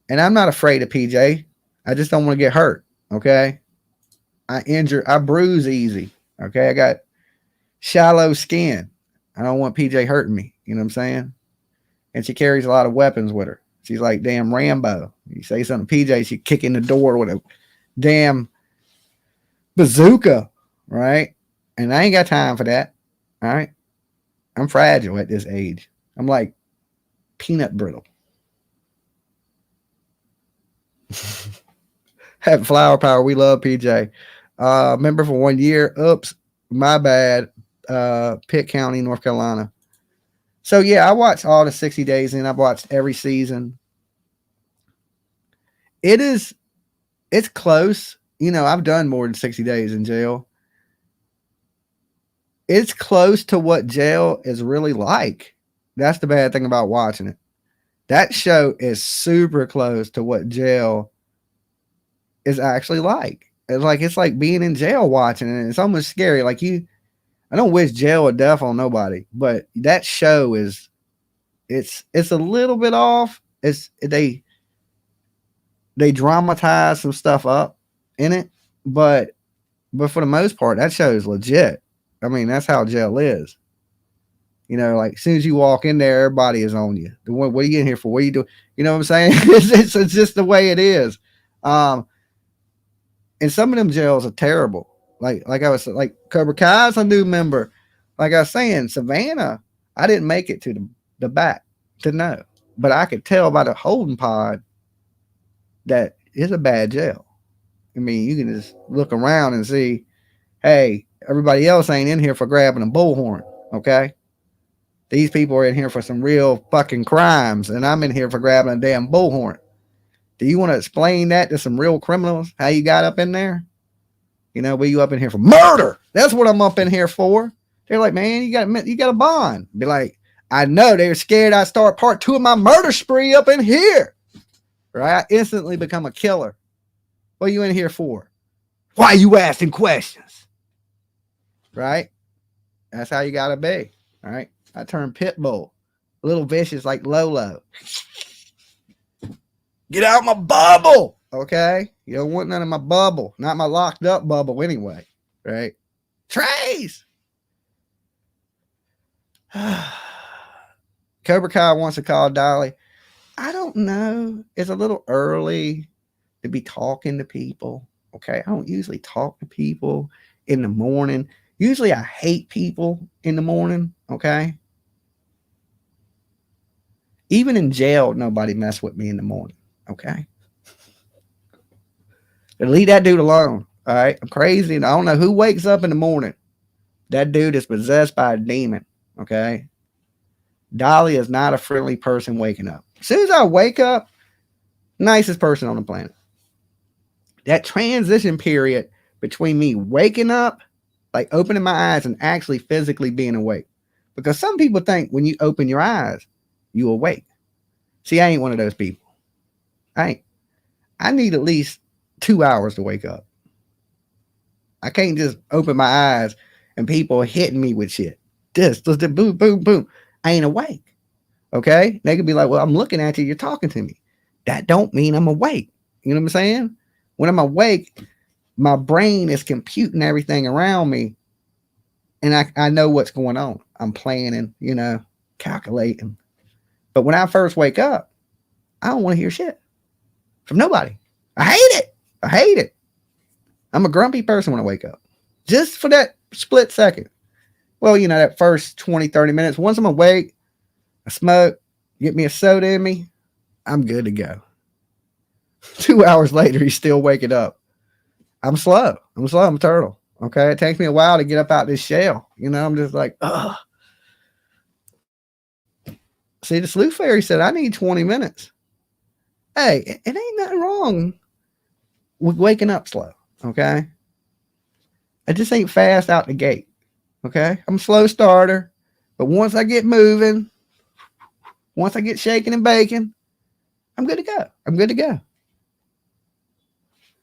And I'm not afraid of PJ. I just don't want to get hurt, okay? I bruise easy, okay? I got shallow skin. I don't want PJ hurting me. You know what I'm saying? And she carries a lot of weapons with her. She's like damn Rambo. You say something to PJ, she kick in the door with a damn bazooka, right? And I ain't got time for that. All right. I'm fragile at this age. I'm like peanut brittle. Have flower power. We love PJ. Member for 1 year. Oops, my bad. Pitt County, North Carolina. So yeah, I watched all the 60 Days In. I've watched every season. It's close. You know, I've done more than 60 days in jail. It's close to what jail is really like. That's the bad thing about watching it. That show is super close to what jail is actually like. It's like being in jail watching it. It's almost scary. Like I don't wish jail or death on nobody, but that show it's a little bit off. They dramatize some stuff up in it, but for the most part, that show is legit. I mean, that's how jail is. You know, like as soon as you walk in there, everybody is on you. What are you in here for? What are you doing? You know what I'm saying? It's just the way it is. And some of them jails are terrible. Like I was like Cobra Kai's a new member. Like I was saying, Savannah, I didn't make it to the back to know, but I could tell by the holding pod that it's a bad jail. I mean, you can just look around and see, hey, everybody else ain't in here for grabbing a bullhorn, okay? These people are in here for some real fucking crimes, and I'm in here for grabbing a damn bullhorn. Do you want to explain that to some real criminals, how you got up in there? You know, you up in here for murder. That's what I'm up in here for. They're like, man, you got a bond. Be like, I know they're scared I start part 2 of my murder spree up in here. Right? I instantly become a killer. What are you in here for? Why are you asking questions? Right? That's how you gotta be. All right. I turn pit bull. A little vicious like Lolo. Get out my bubble. Okay? You don't want none of my bubble. Not my locked up bubble anyway. Right? Trace! Cobra Kai wants to call Dolly. I don't know. It's a little early to be talking to people. Okay? I don't usually talk to people in the morning. Usually I hate people in the morning. Okay? Even in jail, nobody messed with me in the morning. Okay? Leave that dude alone. All right. I'm crazy. And I don't know who wakes up in the morning. That dude is possessed by a demon. Okay. Dolly is not a friendly person waking up. As soon as I wake up, nicest person on the planet. That transition period between me waking up, like opening my eyes, and actually physically being awake. Because some people think when you open your eyes, you awake. See, I ain't one of those people. I need at least 2 hours to wake up. I can't just open my eyes and people hitting me with shit. This, boom, boom, boom. I ain't awake. Okay? They could be like, well, I'm looking at you. You're talking to me. That don't mean I'm awake. You know what I'm saying? When I'm awake, my brain is computing everything around me. And I know what's going on. I'm planning, calculating. But when I first wake up, I don't want to hear shit from nobody. I hate it. I'm a grumpy person when I wake up. Just for that split second. Well, that first 20, 30 minutes. Once I'm awake, I smoke, get me a soda in me, I'm good to go. 2 hours later, he's still waking up. I'm slow. I'm a turtle. Okay. It takes me a while to get up out this shell. I'm just like, ugh. See, the sleuth fairy said, I need 20 minutes. Hey, it ain't nothing wrong with waking up slow. Okay. I just ain't fast out the gate. Okay. I'm a slow starter. But once I get moving, once I get shaking and baking, I'm good to go.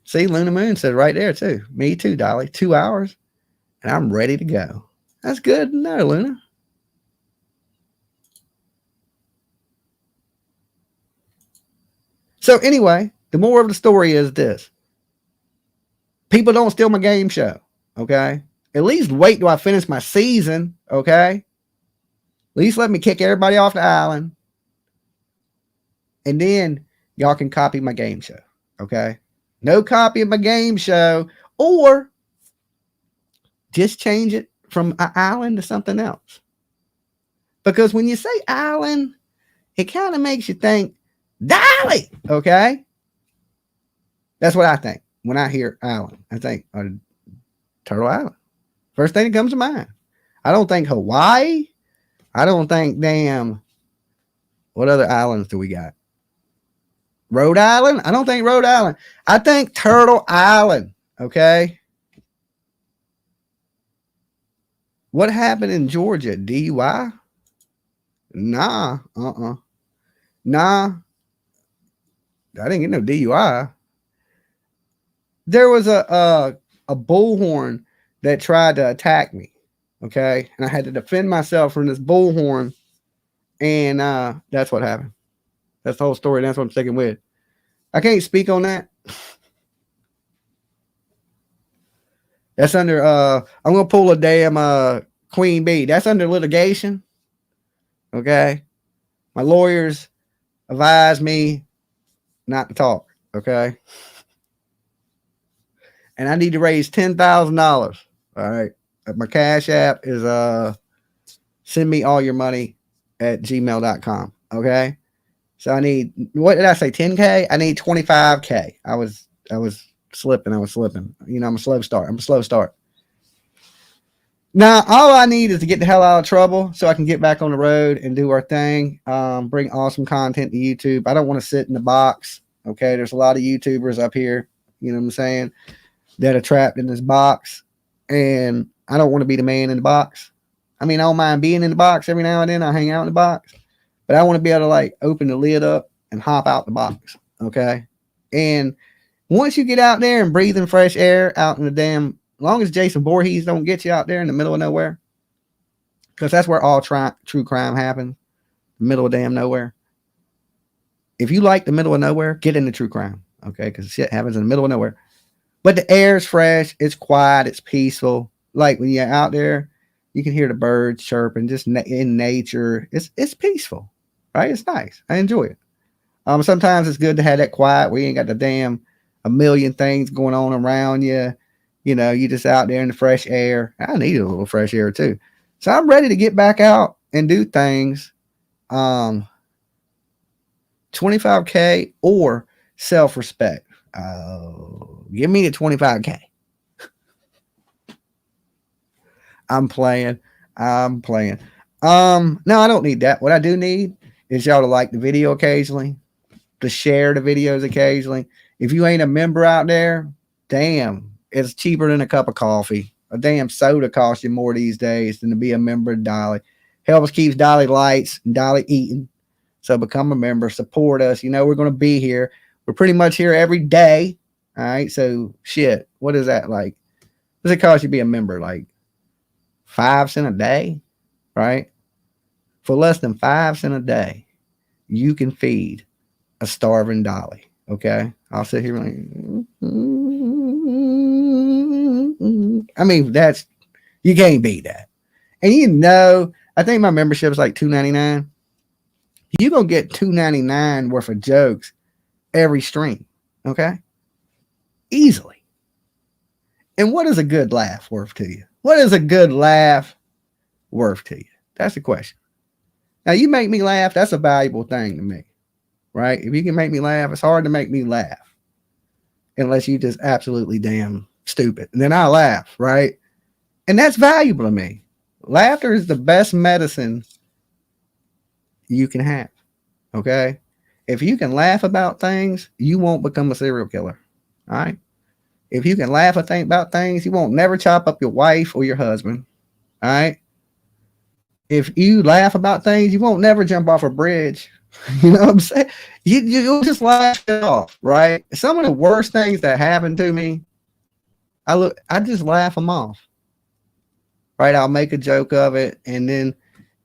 See, Luna Moon said right there too. Me too, Dolly. 2 hours and I'm ready to go. That's good to know, Luna. So anyway, the moral of the story is this. People don't steal my game show, okay? At least wait till I finish my season, okay? At least let me kick everybody off the island. And then y'all can copy my game show, okay? No copy of my game show, or just change it from an island to something else. Because when you say island, it kind of makes you think, Dolly, okay? That's what I think. When I hear island, I think Turtle Island. First thing that comes to mind. I don't think Hawaii. I don't think what other islands do we got? Rhode Island? I don't think Rhode Island. I think Turtle Island, okay? What happened in Georgia? DUI? Nah, Nah. I didn't get no DUI. There was a bullhorn that tried to attack me. Okay. And I had to defend myself from this bullhorn. And that's what happened. That's the whole story. That's what I'm sticking with. I can't speak on that. That's under I'm gonna pull a damn Queen Bee. That's under litigation. Okay. My lawyers advised me not to talk. Okay. And I need to raise $10,000. All right. My Cash App is send me all your money at gmail.com. Okay. So I need, what did I say? 10K? I need 25K. I was slipping. I'm a slow start. Now, all I need is to get the hell out of trouble so I can get back on the road and do our thing. Bring awesome content to YouTube. I don't want to sit in the box. Okay. There's a lot of YouTubers up here. You know what I'm saying? That are trapped in this box. And I don't want to be the man in the box. I mean, I don't mind being in the box every now and then. I hang out in the box. But I want to be able to like open the lid up and hop out the box. Okay. And once you get out there and breathing fresh air out in the damn, as long as Jason Voorhees don't get you out there in the middle of nowhere, because that's where all true crime happens, the middle of damn nowhere. If you like the middle of nowhere, get into true crime. Okay. Because shit happens in the middle of nowhere. But the air is fresh, it's quiet, it's peaceful. Like when you're out there, you can hear the birds chirping, just in nature. It's peaceful, right? It's nice. I enjoy it. Sometimes it's good to have that quiet where you ain't got the damn a million things going on around you. You know, you just out there in the fresh air. I need a little fresh air too. So I'm ready to get back out and do things. 25K or self-respect. Give me the 25K. I'm playing. No, I don't need that. What I do need is y'all to like the video occasionally, to share the videos occasionally. If you ain't a member out there, damn, it's cheaper than a cup of coffee. A damn soda costs you more these days than to be a member of Dolly. Helps keeps Dolly lights and Dolly eating. So become a member, support us. You know, we're going to be here. We're pretty much here every day. All right. So shit, what is that like? What does it cost you to be a member? Like 5 cents a day, right? For less than 5 cents a day, you can feed a starving Dolly. Okay. I'll sit here like, I mean, you can't beat that. And you know, I think my membership is like $2.99. You're going to get $2.99 worth of jokes every stream. Okay. Easily. And what is a good laugh worth to you? What is a good laugh worth to you? That's the question. Now, you make me laugh. That's a valuable thing to me, right? If you can make me laugh, it's hard to make me laugh unless you just absolutely damn stupid. And then I laugh, right? And that's valuable to me. Laughter is the best medicine you can have, okay? If you can laugh about things, you won't become a serial killer, all right? If you can laugh and think about things, you won't never chop up your wife or your husband, all right? If you laugh about things, you won't never jump off a bridge. You know what I'm saying? You'll just laugh it off, right? Some of the worst things that happened to me, I just laugh them off, right? I'll make a joke of it, and then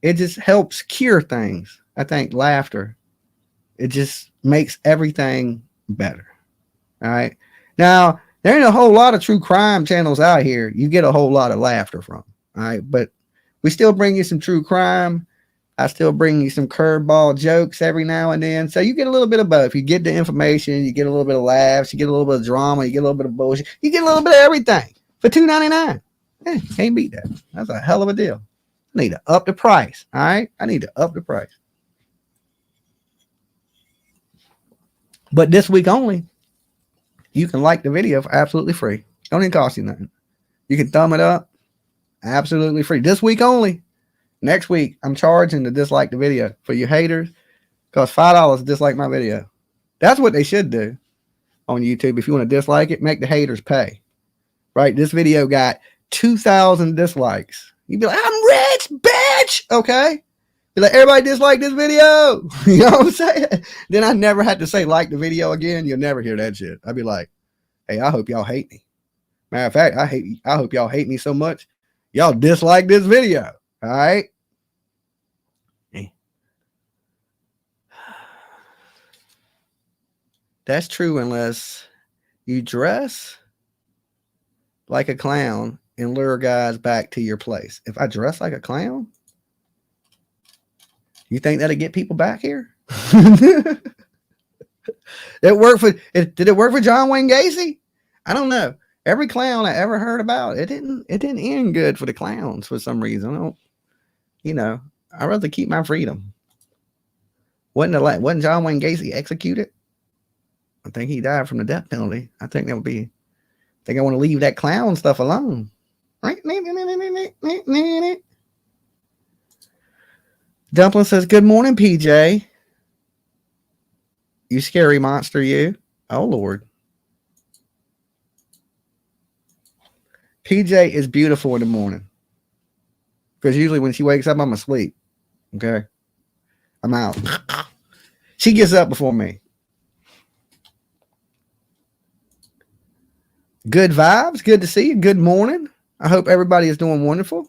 it just helps cure things. I think laughter, it just makes everything better, all right? Now, there ain't a whole lot of true crime channels out here you get a whole lot of laughter from, all right? But we still bring you some true crime. I still bring you some curveball jokes every now and then. So you get a little bit of both. You get the information, you get a little bit of laughs, you get a little bit of drama, you get a little bit of bullshit. You get a little bit of everything for $2.99. Can't beat that. That's a hell of a deal. I need to up the price. All right. I need to up the price. But this week only, you can like the video for absolutely free. Don't even cost you nothing. You can thumb it up. Absolutely free. This week only. Next week, I'm charging to dislike the video. For you haters, costs $5 to dislike my video. That's what they should do on YouTube. If you want to dislike it, make the haters pay. Right? This video got 2,000 dislikes. You'd be like, I'm rich, bitch. Okay? Be like, everybody dislike this video. You know what I'm saying? Then I never had to say like the video again. You'll never hear that shit. I'd be like, hey, I hope y'all hate me. Matter of fact, I hope y'all hate me so much. Y'all dislike this video. All right. That's true unless you dress like a clown and lure guys back to your place. If I dress like a clown, you think that'll get people back here? Did it work for John Wayne Gacy? I don't know. Every clown I ever heard about, it didn't end good for the clowns for some reason. I'd rather keep my freedom. Wasn't John Wayne Gacy executed? I think he died from the death penalty. I think I want to leave that clown stuff alone. Dumpling says, good morning, PJ. You scary monster, you. Oh, Lord. PJ is beautiful in the morning. Because usually when she wakes up, I'm asleep. Okay? I'm out. She gets up before me. Good vibes. Good to see you. Good morning. I hope everybody is doing wonderful.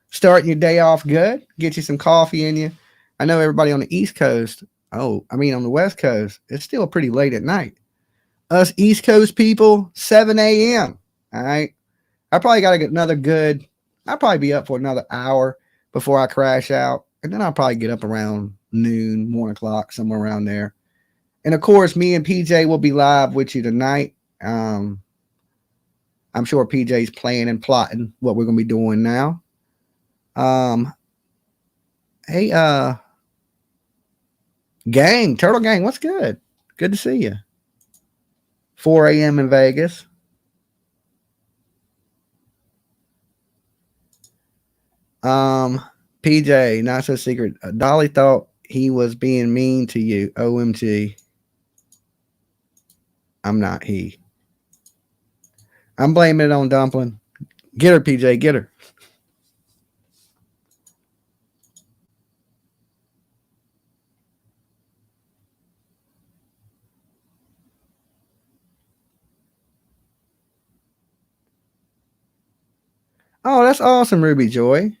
Starting your day off good. Get you some coffee in you. I know everybody on the East Coast. On the West Coast, it's still pretty late at night. Us East Coast people, 7 a.m. All right. I probably got to get I'll probably be up for another hour before I crash out. And then I'll probably get up around noon, 1 o'clock, somewhere around there. And of course, me and PJ will be live with you tonight. I'm sure PJ's planning and plotting what we're going to be doing now. Hey, gang, Turtle Gang, what's good? Good to see you. 4 a.m. in Vegas. PJ, not so secret. Dolly thought he was being mean to you. OMG. I'm not he. I'm blaming it on Dumpling. Get her, PJ. Get her. Oh, that's awesome, Ruby Joy.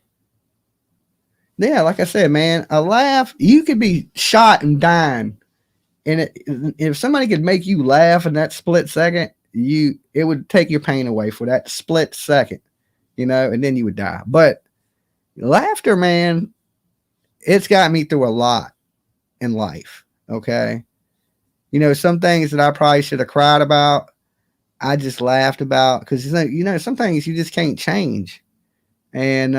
Yeah, like I said, man, a laugh, you could be shot and dying. And if somebody could make you laugh in that split second, it would take your pain away for that split second, and then you would die. But laughter, man, it's got me through a lot in life. Okay. Some things that I probably should have cried about, I just laughed about because, some things you just can't change. And,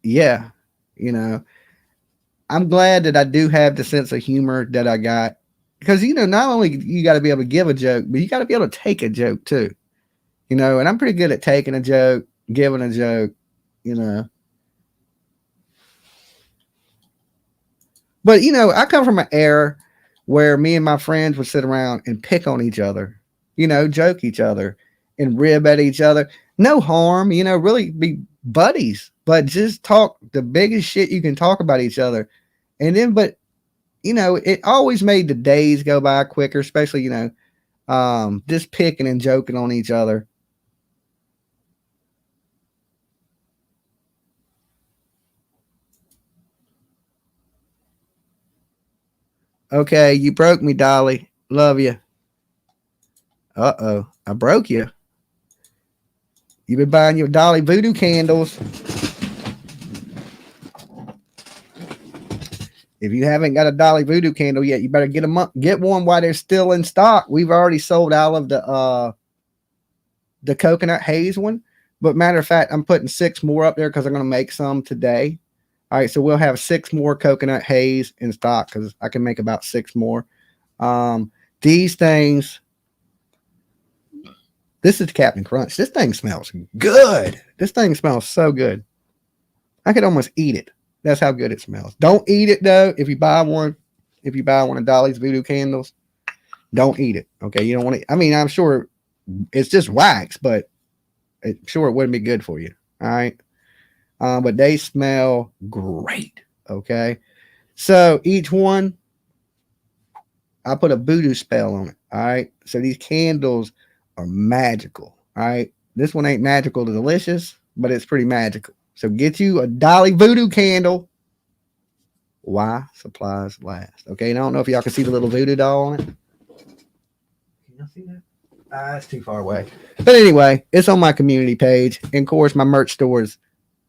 yeah, I'm glad that I do have the sense of humor that I got because, not only you got to be able to give a joke, but you got to be able to take a joke too, and I'm pretty good at taking a joke, giving a joke, but, I come from an era where me and my friends would sit around and pick on each other, joke each other and rib at each other. No harm, really be buddies, but just talk the biggest shit you can talk about each other. And then, but, it always made the days go by quicker, especially, just picking and joking on each other. Okay, you broke me, Dolly. Love you. Uh-oh, I broke you. You've been buying your Dolly voodoo candles. If you haven't got a Dolly voodoo candle yet, you better get them up. Get one while they're still in stock. We've already sold out of the coconut haze one. But matter of fact, I'm putting 6 more up there because I'm going to make some today. All right, so we'll have 6 more coconut haze in stock because I can make about 6 more. These things, this is Captain Crunch. This thing smells good. This thing smells so good. I could almost eat it. That's how good it smells. Don't eat it though. If you buy one of Dolly's voodoo candles, don't eat it. Okay, you don't want to. I mean, I'm sure it's just wax, but I'm sure it wouldn't be good for you. All right. But they smell great. Okay. So each one, I put a voodoo spell on it. All right. So these candles are magical. All right. This one ain't magical to delicious, but it's pretty magical. So get you a Dolly voodoo candle. Why supplies last. Okay. And I don't know if y'all can see the little voodoo doll on it. Can y'all see that? It's too far away. But anyway, it's on my community page. And of course, my merch store is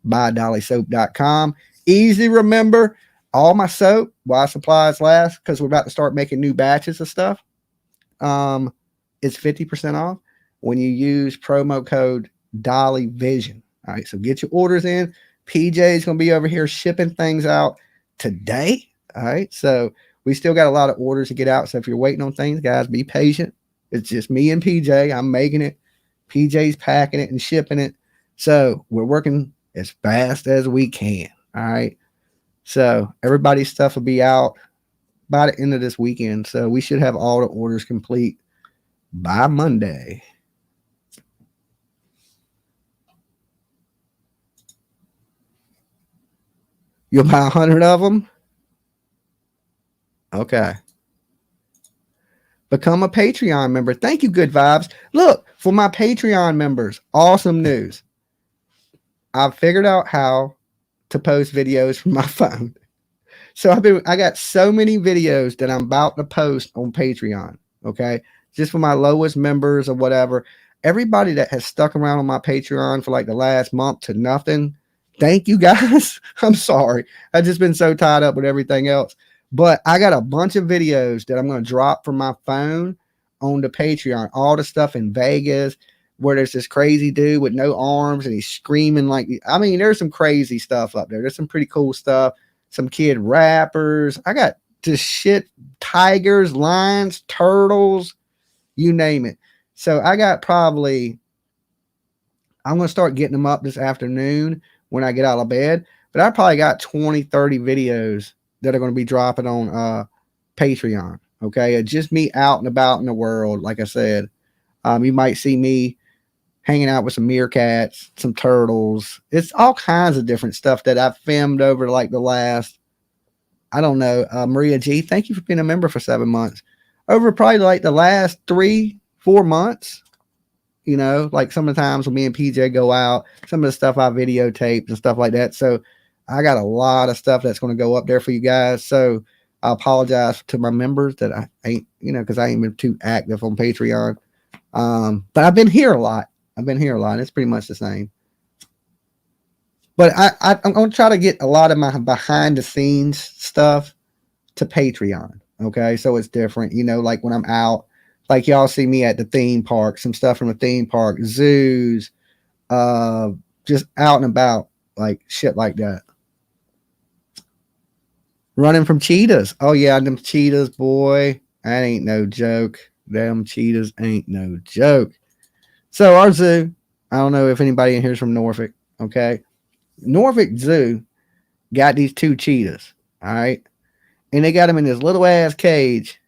buydollysoap.com. Easy to remember. All my soap, why supplies last, because we're about to start making new batches of stuff. It's 50% off when you use promo code DollyVision. All right, so get your orders in. PJ is going to be over here shipping things out today. All right, so we still got a lot of orders to get out. So if you're waiting on things, guys, be patient. It's just me and PJ. I'm making it. PJ's packing it and shipping it. So we're working as fast as we can. All right. So everybody's stuff will be out by the end of this weekend. So we should have all the orders complete by Monday. You'll buy 100 of them? Okay. Become a Patreon member. Thank you, Good Vibes. Look, for my Patreon members, awesome news. I've figured out how to post videos from my phone. So I got so many videos that I'm about to post on Patreon. Okay. Just for my lowest members or whatever. Everybody that has stuck around on my Patreon for like the last month to nothing. Thank you guys. I'm sorry. I've just been so tied up with everything else. But I got a bunch of videos that I'm going to drop from my phone on the Patreon. All the stuff in Vegas where there's this crazy dude with no arms and he's screaming like, I mean, there's some crazy stuff up there. There's some pretty cool stuff. Some kid rappers. I got just shit, tigers, lions, turtles, you name it. So I got probably, I'm going to start getting them up this afternoon when I get out of bed. But I probably got 20, 30 videos that are going to be dropping on Patreon. Okay. It's just me out and about in the world. Like I said, you might see me hanging out with some meerkats, some turtles. It's all kinds of different stuff that I've filmed over like the last, I don't know, Maria G, thank you for being a member for 7 months. Over probably like the last 3-4 months, you know, like some of the times when me and PJ go out, some of the stuff I videotape and stuff like that. So I got a lot of stuff that's going to go up there for you guys. So I apologize to my members that I ain't, you know, because I ain't been too active on Patreon. But I've been here a lot. It's pretty much the same. But I'm going to try to get a lot of my behind the scenes stuff to Patreon. Okay. So it's different, you know, like when I'm out, like y'all see me at the theme park, some stuff from the theme park, zoos, just out and about, like shit like that. Running from cheetahs. Oh yeah, them cheetahs, boy. That ain't no joke. Them cheetahs ain't no joke. So our zoo, I don't know if anybody in here is from Norfolk. Okay. Norfolk Zoo got these 2 cheetahs. All right. And they got them in this little ass cage.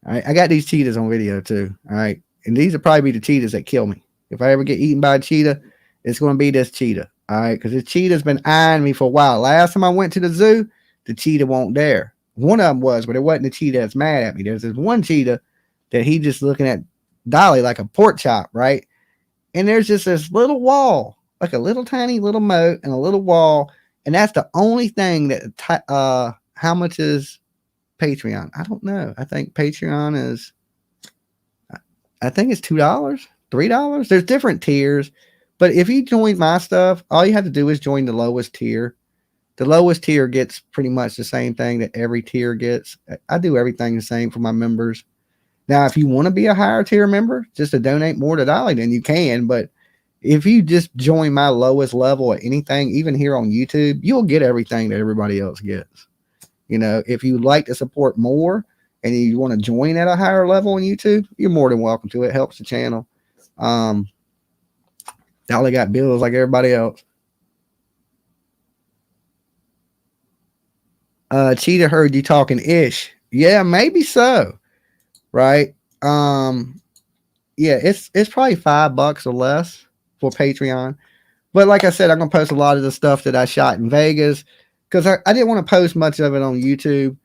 All right. I got these cheetahs on video too. All right. And these will probably be the cheetahs that kill me. If I ever get eaten by a cheetah, it's going to be this cheetah. All right. Because this cheetah's been eyeing me for a while. Last time I went to the zoo, the cheetah won't dare. One of them was, but it wasn't the cheetah that's mad at me. There's this one cheetah that he just looking at Dolly like a pork chop, right? And there's just this little wall, like a little tiny little moat and a little wall. And that's the only thing that, how much is Patreon? I don't know. I think Patreon is, I think it's $2, $3. There's different tiers. But if you join my stuff, all you have to do is join the lowest tier. The lowest tier gets pretty much the same thing that every tier gets. I do everything the same for my members. Now, if you want to be a higher tier member, just to donate more to Dolly, then you can. But if you just join my lowest level at anything, even here on YouTube, you'll get everything that everybody else gets. You know, if you like to support more and you want to join at a higher level on YouTube, you're more than welcome to. It helps the channel. Dolly got bills like everybody else. Cheetah heard you talking ish. Yeah, maybe so. Right. Yeah, it's probably $5 or less for Patreon. But like I said, I'm gonna post a lot of the stuff that I shot in Vegas because I didn't want to post much of it on YouTube.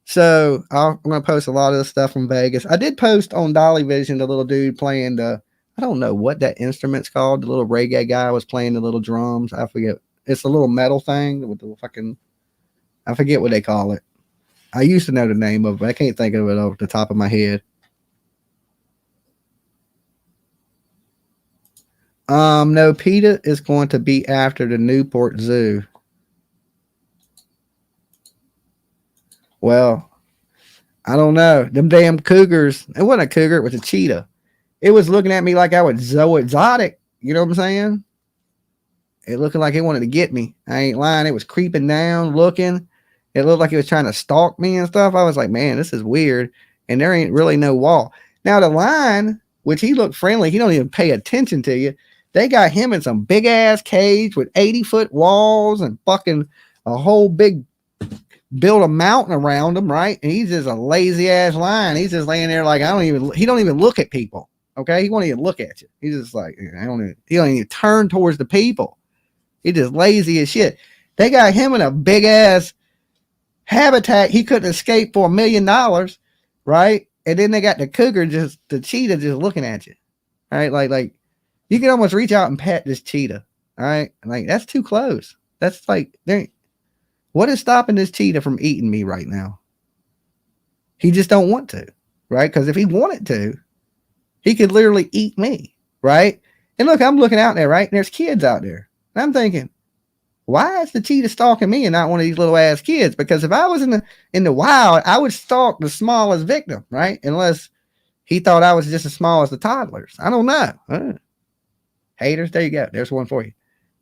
So I'm gonna post a lot of the stuff from Vegas. I did post on Dolly Vision the little dude playing the, I don't know what that instrument's called. The little reggae guy was playing the little drums. I forget. It's a little metal thing with the fucking, I forget what they call it. I used to know the name of it. I can't think of it off the top of my head. No, PETA is going to be after the Newport Zoo. Well, I don't know. Them damn cougars. It wasn't a cougar. It was a cheetah. It was looking at me like I was so exotic. You know what I'm saying? It looking like it wanted to get me. I ain't lying. It was creeping down, looking. It looked like it was trying to stalk me and stuff. I was like, man, this is weird. And there ain't really no wall. Now the lion, which he looked friendly, he don't even pay attention to you. They got him in some big ass cage with 80-foot walls and fucking a whole big, build a mountain around him, right? And he's just a lazy ass lion. He's just laying there like he don't even look at people. Okay, he won't even look at you. He's just like, he don't even turn towards the people. He's just lazy as shit. They got him in a big ass habitat he couldn't escape for $1 million, right? And then they got the cougar, the cheetah just looking at you, right? Like you can almost reach out and pet this cheetah, all right? Like that's too close. That's like, what is stopping this cheetah from eating me right now? He just don't want to, right? Because if he wanted to, he could literally eat me, right? And look, I'm looking out there, right? And there's kids out there. And I'm thinking, why is the cheetah stalking me and not one of these little ass kids? Because if I was in the wild, I would stalk the smallest victim, right? Unless he thought I was just as small as the toddlers. I don't know. Haters, there you go. There's one for you.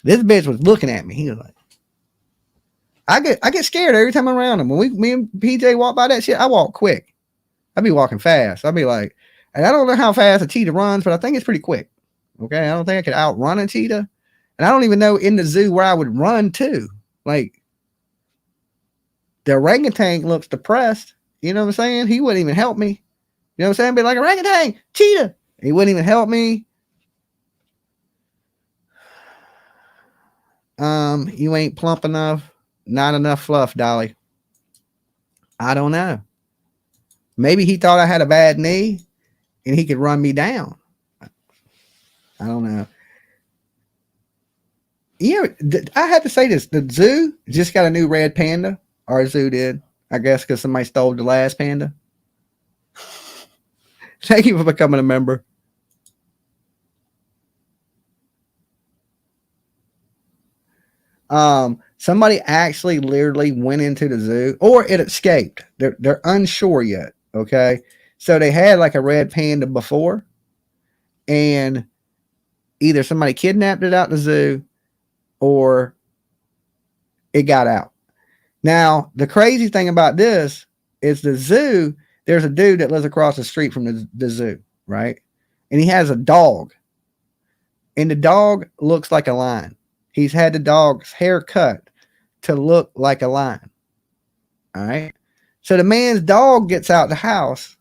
This bitch was looking at me. He was like, I get scared every time I'm around him. When me and PJ walk by that shit, I walk quick. I be walking fast. I'll be like, and I don't know how fast a cheetah runs, but I think it's pretty quick. Okay, I don't think I could outrun a cheetah, and I don't even know in the zoo where I would run to. Like, the orangutan looks depressed. You know what I'm saying? He wouldn't even help me. You know what I'm saying? Be like, orangutan, cheetah. He wouldn't even help me. You ain't plump enough. Not enough fluff, Dolly. I don't know. Maybe he thought I had a bad knee and he could run me down. I don't know. You know, I have to say this. The zoo just got a new red panda. Our zoo did. I guess because somebody stole the last panda. Thank you for becoming a member. Somebody actually literally went into the zoo, or it escaped. They're unsure yet. Okay, so they had like a red panda before, and either somebody kidnapped it out the zoo, or it got out. Now the crazy thing about this is the zoo. There's a dude that lives across the street from the zoo, right? And he has a dog, and the dog looks like a lion. He's had the dog's hair cut to look like a lion. All right. So the man's dog gets out the house,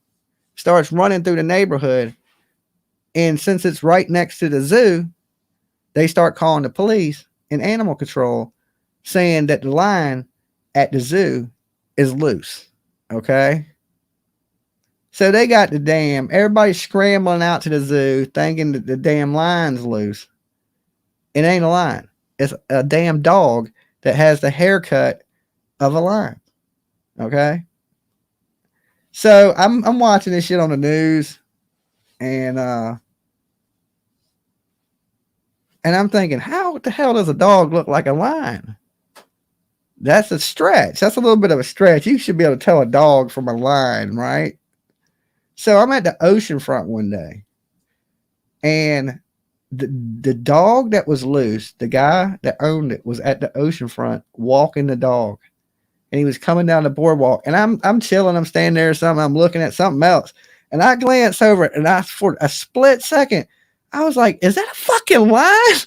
starts running through the neighborhood. And since it's right next to the zoo, they start calling the police and animal control saying that the lion at the zoo is loose. Okay. So they got everybody's scrambling out to the zoo thinking that the damn lion's loose. It ain't a lion. It's a damn dog that has the haircut of a lion. Okay. So I'm watching this shit on the news, and I'm thinking, how the hell does a dog look like a lion? That's a stretch. That's a little bit of a stretch. You should be able to tell a dog from a lion, right? So I'm at the oceanfront one day, and the dog that was loose, the guy that owned it was at the oceanfront walking the dog, and he was coming down the boardwalk, and I'm chilling, I'm standing there or something, I'm looking at something else, and I glance over it, and for a split second, I was like, is that a fucking lion?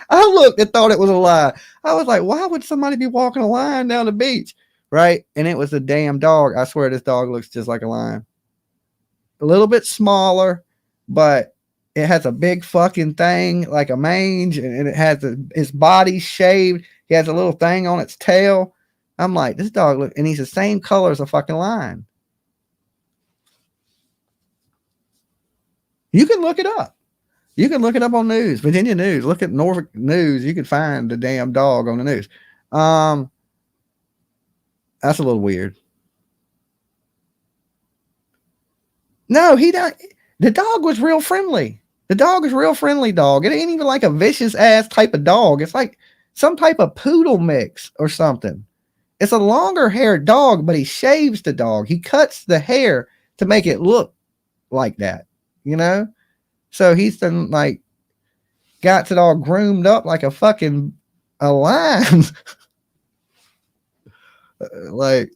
I looked and thought it was a lion. I was like, why would somebody be walking a lion down the beach? Right? And it was a damn dog. I swear this dog looks just like a lion. A little bit smaller, but it has a big fucking thing like a mange, and it has his body shaved. He has a little thing on its tail. I'm like, this dog and he's the same color as a fucking lion. You can look it up. You can look it up on news, Virginia News. Look at Norfolk News. You can find the damn dog on the news. That's a little weird. No, he don't. The dog was real friendly. The dog is real friendly dog. It ain't even like a vicious ass type of dog. It's like some type of poodle mix or something. It's a longer haired dog, but he shaves the dog. He cuts the hair to make it look like that, you know? So he's done like got it all groomed up like a lion. Like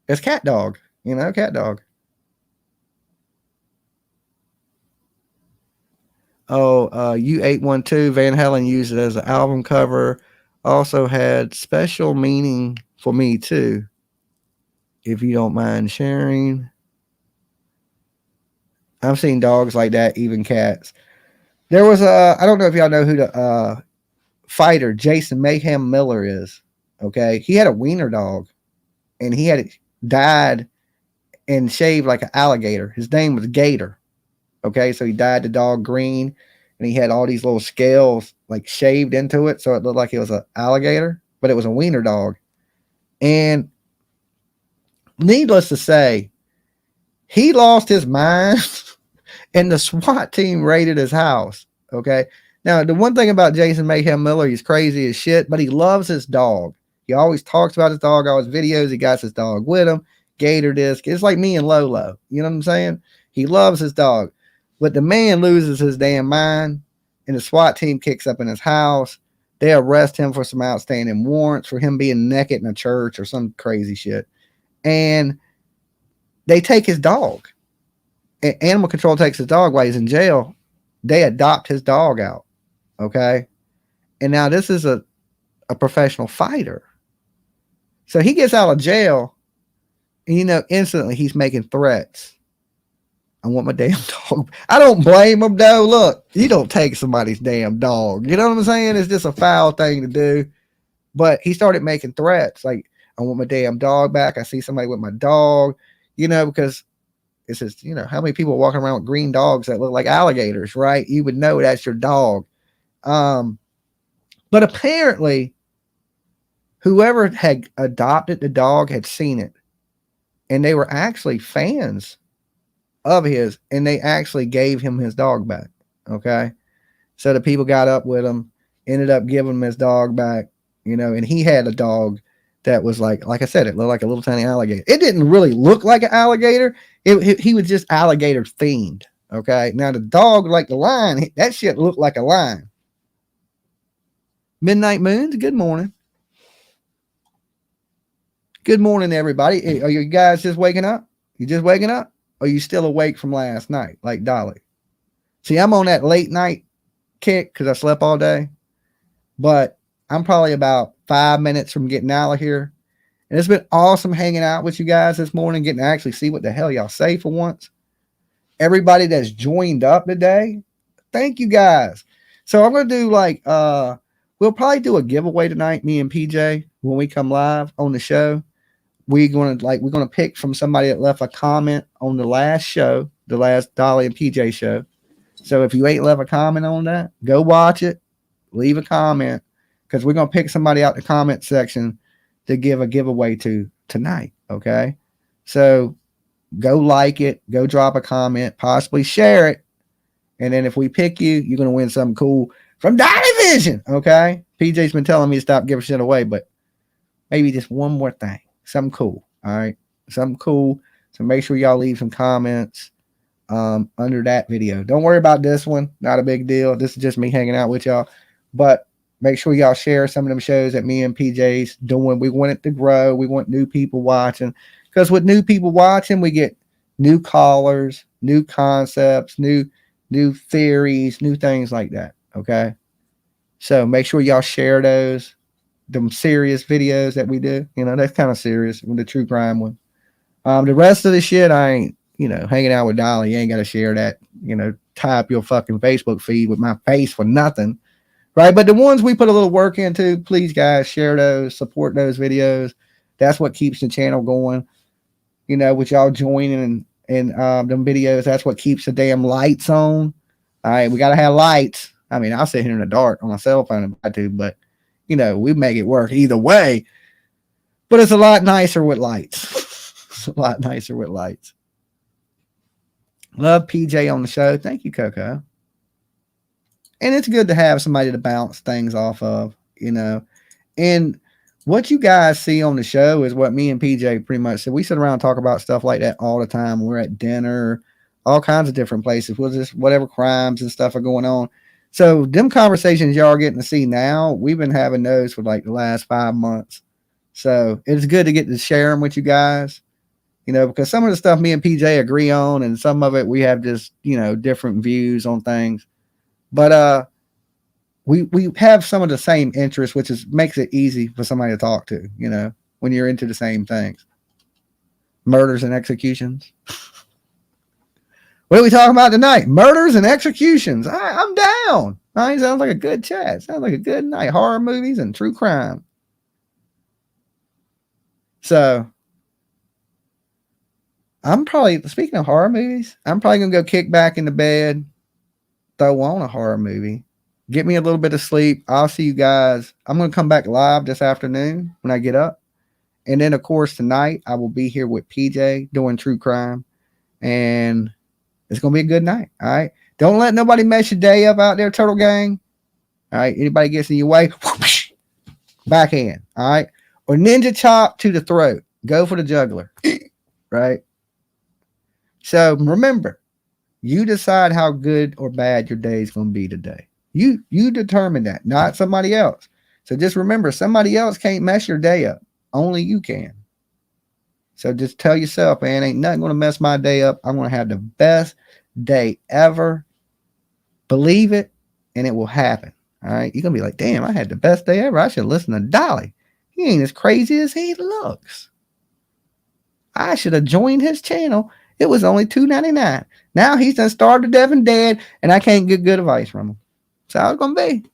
it's cat dog, you know, cat dog. Oh, U812 Van Halen used it as an album cover. Also had special meaning for me too. If you don't mind sharing. I've seen dogs like that, even cats. There was I don't know if y'all know who the fighter Jason Mayhem Miller is. Okay. He had a wiener dog, and he had died and shaved like an alligator. His name was Gator. Okay, so he dyed the dog green, and he had all these little scales like shaved into it, so it looked like it was an alligator, but it was a wiener dog. And needless to say, he lost his mind, and the SWAT team raided his house. Okay, now the one thing about Jason Mayhem Miller, he's crazy as shit, but he loves his dog. He always talks about his dog, all his videos. He got his dog with him. Gator disc. It's like me and Lolo. You know what I'm saying? He loves his dog. But the man loses his damn mind, and the SWAT team kicks up in his house. They arrest him for some outstanding warrants for him being naked in a church or some crazy shit. And they take his dog. Animal control takes his dog while he's in jail. They adopt his dog out. Okay. And now this is a professional fighter. So he gets out of jail, and instantly he's making threats. I want my damn dog. I don't blame him though. Look, you don't take somebody's damn dog. You know what I'm saying? It's just a foul thing to do. But he started making threats like, I want my damn dog back. I see somebody with my dog, because it's just, how many people are walking around with green dogs that look like alligators, right? You would know that's your dog. But apparently, whoever had adopted the dog had seen it, and they were actually fans of his, and they actually gave him his dog back. Okay. So the people got up with him, ended up giving him his dog back, and he had a dog that was like I said, it looked like a little tiny alligator. It didn't really look like an alligator. He was just alligator themed. Okay. Now the dog, like the lion, that shit looked like a lion. Midnight Moons, good morning. Good morning, everybody. Are you guys just waking up? You just waking up? Or are you still awake from last night, like Dolly? See, I'm on that late night kick because I slept all day. But I'm probably about 5 minutes from getting out of here. And it's been awesome hanging out with you guys this morning, getting to actually see what the hell y'all say for once. Everybody that's joined up today, thank you guys. So I'm going to do we'll probably do a giveaway tonight, me and PJ, when we come live on the show. We're gonna pick from somebody that left a comment on the last show, the last Dolly and PJ show. So if you ain't left a comment on that, go watch it, leave a comment, because we're gonna pick somebody out the comment section to give a giveaway to tonight. Okay, so go like it, go drop a comment, possibly share it, and then if we pick you, you're gonna win something cool from Dolly Vision. Okay, PJ's been telling me to stop giving shit away, but maybe just one more thing. Something cool. All right. Something cool. So make sure y'all leave some comments under that video. Don't worry about this one. Not a big deal. This is just me hanging out with y'all. But make sure y'all share some of them shows that me and PJ's doing. We want it to grow. We want new people watching. Because with new people watching, we get new callers, new concepts, new theories, new things like that. Okay. So make sure y'all share those. Them serious videos that we do, that's kind of serious with the true crime one. The rest of the shit, I ain't, hanging out with Dolly. You ain't got to share that, tie up your fucking Facebook feed with my face for nothing. Right. But the ones we put a little work into, please guys, share those, support those videos. That's what keeps the channel going, with y'all joining and them videos. That's what keeps the damn lights on. All right. We got to have lights. I mean, I'll sit here in the dark on my cell phone if I do, but we make it work either way, but it's a lot nicer with lights. It's a lot nicer with lights. Love PJ on the show. Thank you, Coco. And it's good to have somebody to bounce things off of, and what you guys see on the show is what me and PJ pretty much said. We sit around and talk about stuff like that all the time. We're at dinner, all kinds of different places. We'll just, whatever crimes and stuff are going on. So them conversations y'all are getting to see now, we've been having those for like the last 5 months. So it's good to get to share them with you guys, because some of the stuff me and PJ agree on, and some of it we have just, different views on things. But we have some of the same interests, which makes it easy for somebody to talk to, when you're into the same things. Murders and executions. What are we talking about tonight? Murders and executions. I'm down. Sounds like a good chat. Sounds like a good night. Horror movies and true crime. So, speaking of horror movies, I'm probably going to go kick back in the bed, throw on a horror movie, get me a little bit of sleep. I'll see you guys. I'm going to come back live this afternoon when I get up. And then, of course, tonight I will be here with PJ doing true crime. And it's going to be a good night. All right. Don't let nobody mess your day up out there, Turtle Gang. All right. Anybody gets in your way, whoosh, backhand. All right. Or ninja chop to the throat. Go for the juggler. Right. So remember, you decide how good or bad your day is going to be today. You determine that, not somebody else. So just remember, somebody else can't mess your day up. Only you can. So just tell yourself, man, ain't nothing going to mess my day up. I'm going to have the best day ever. Believe it, and it will happen. All right. You're going to be like, damn, I had the best day ever. I should listen to Dolly. He ain't as crazy as he looks. I should have joined his channel. It was only $2.99. Now he's done starved to death and dead, and I can't get good advice from him. That's how it's going to be.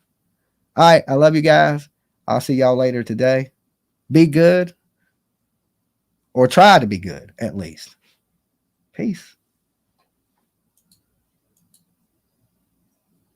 All right. I love you guys. I'll see y'all later today. Be good, or try to be good at least. Peace.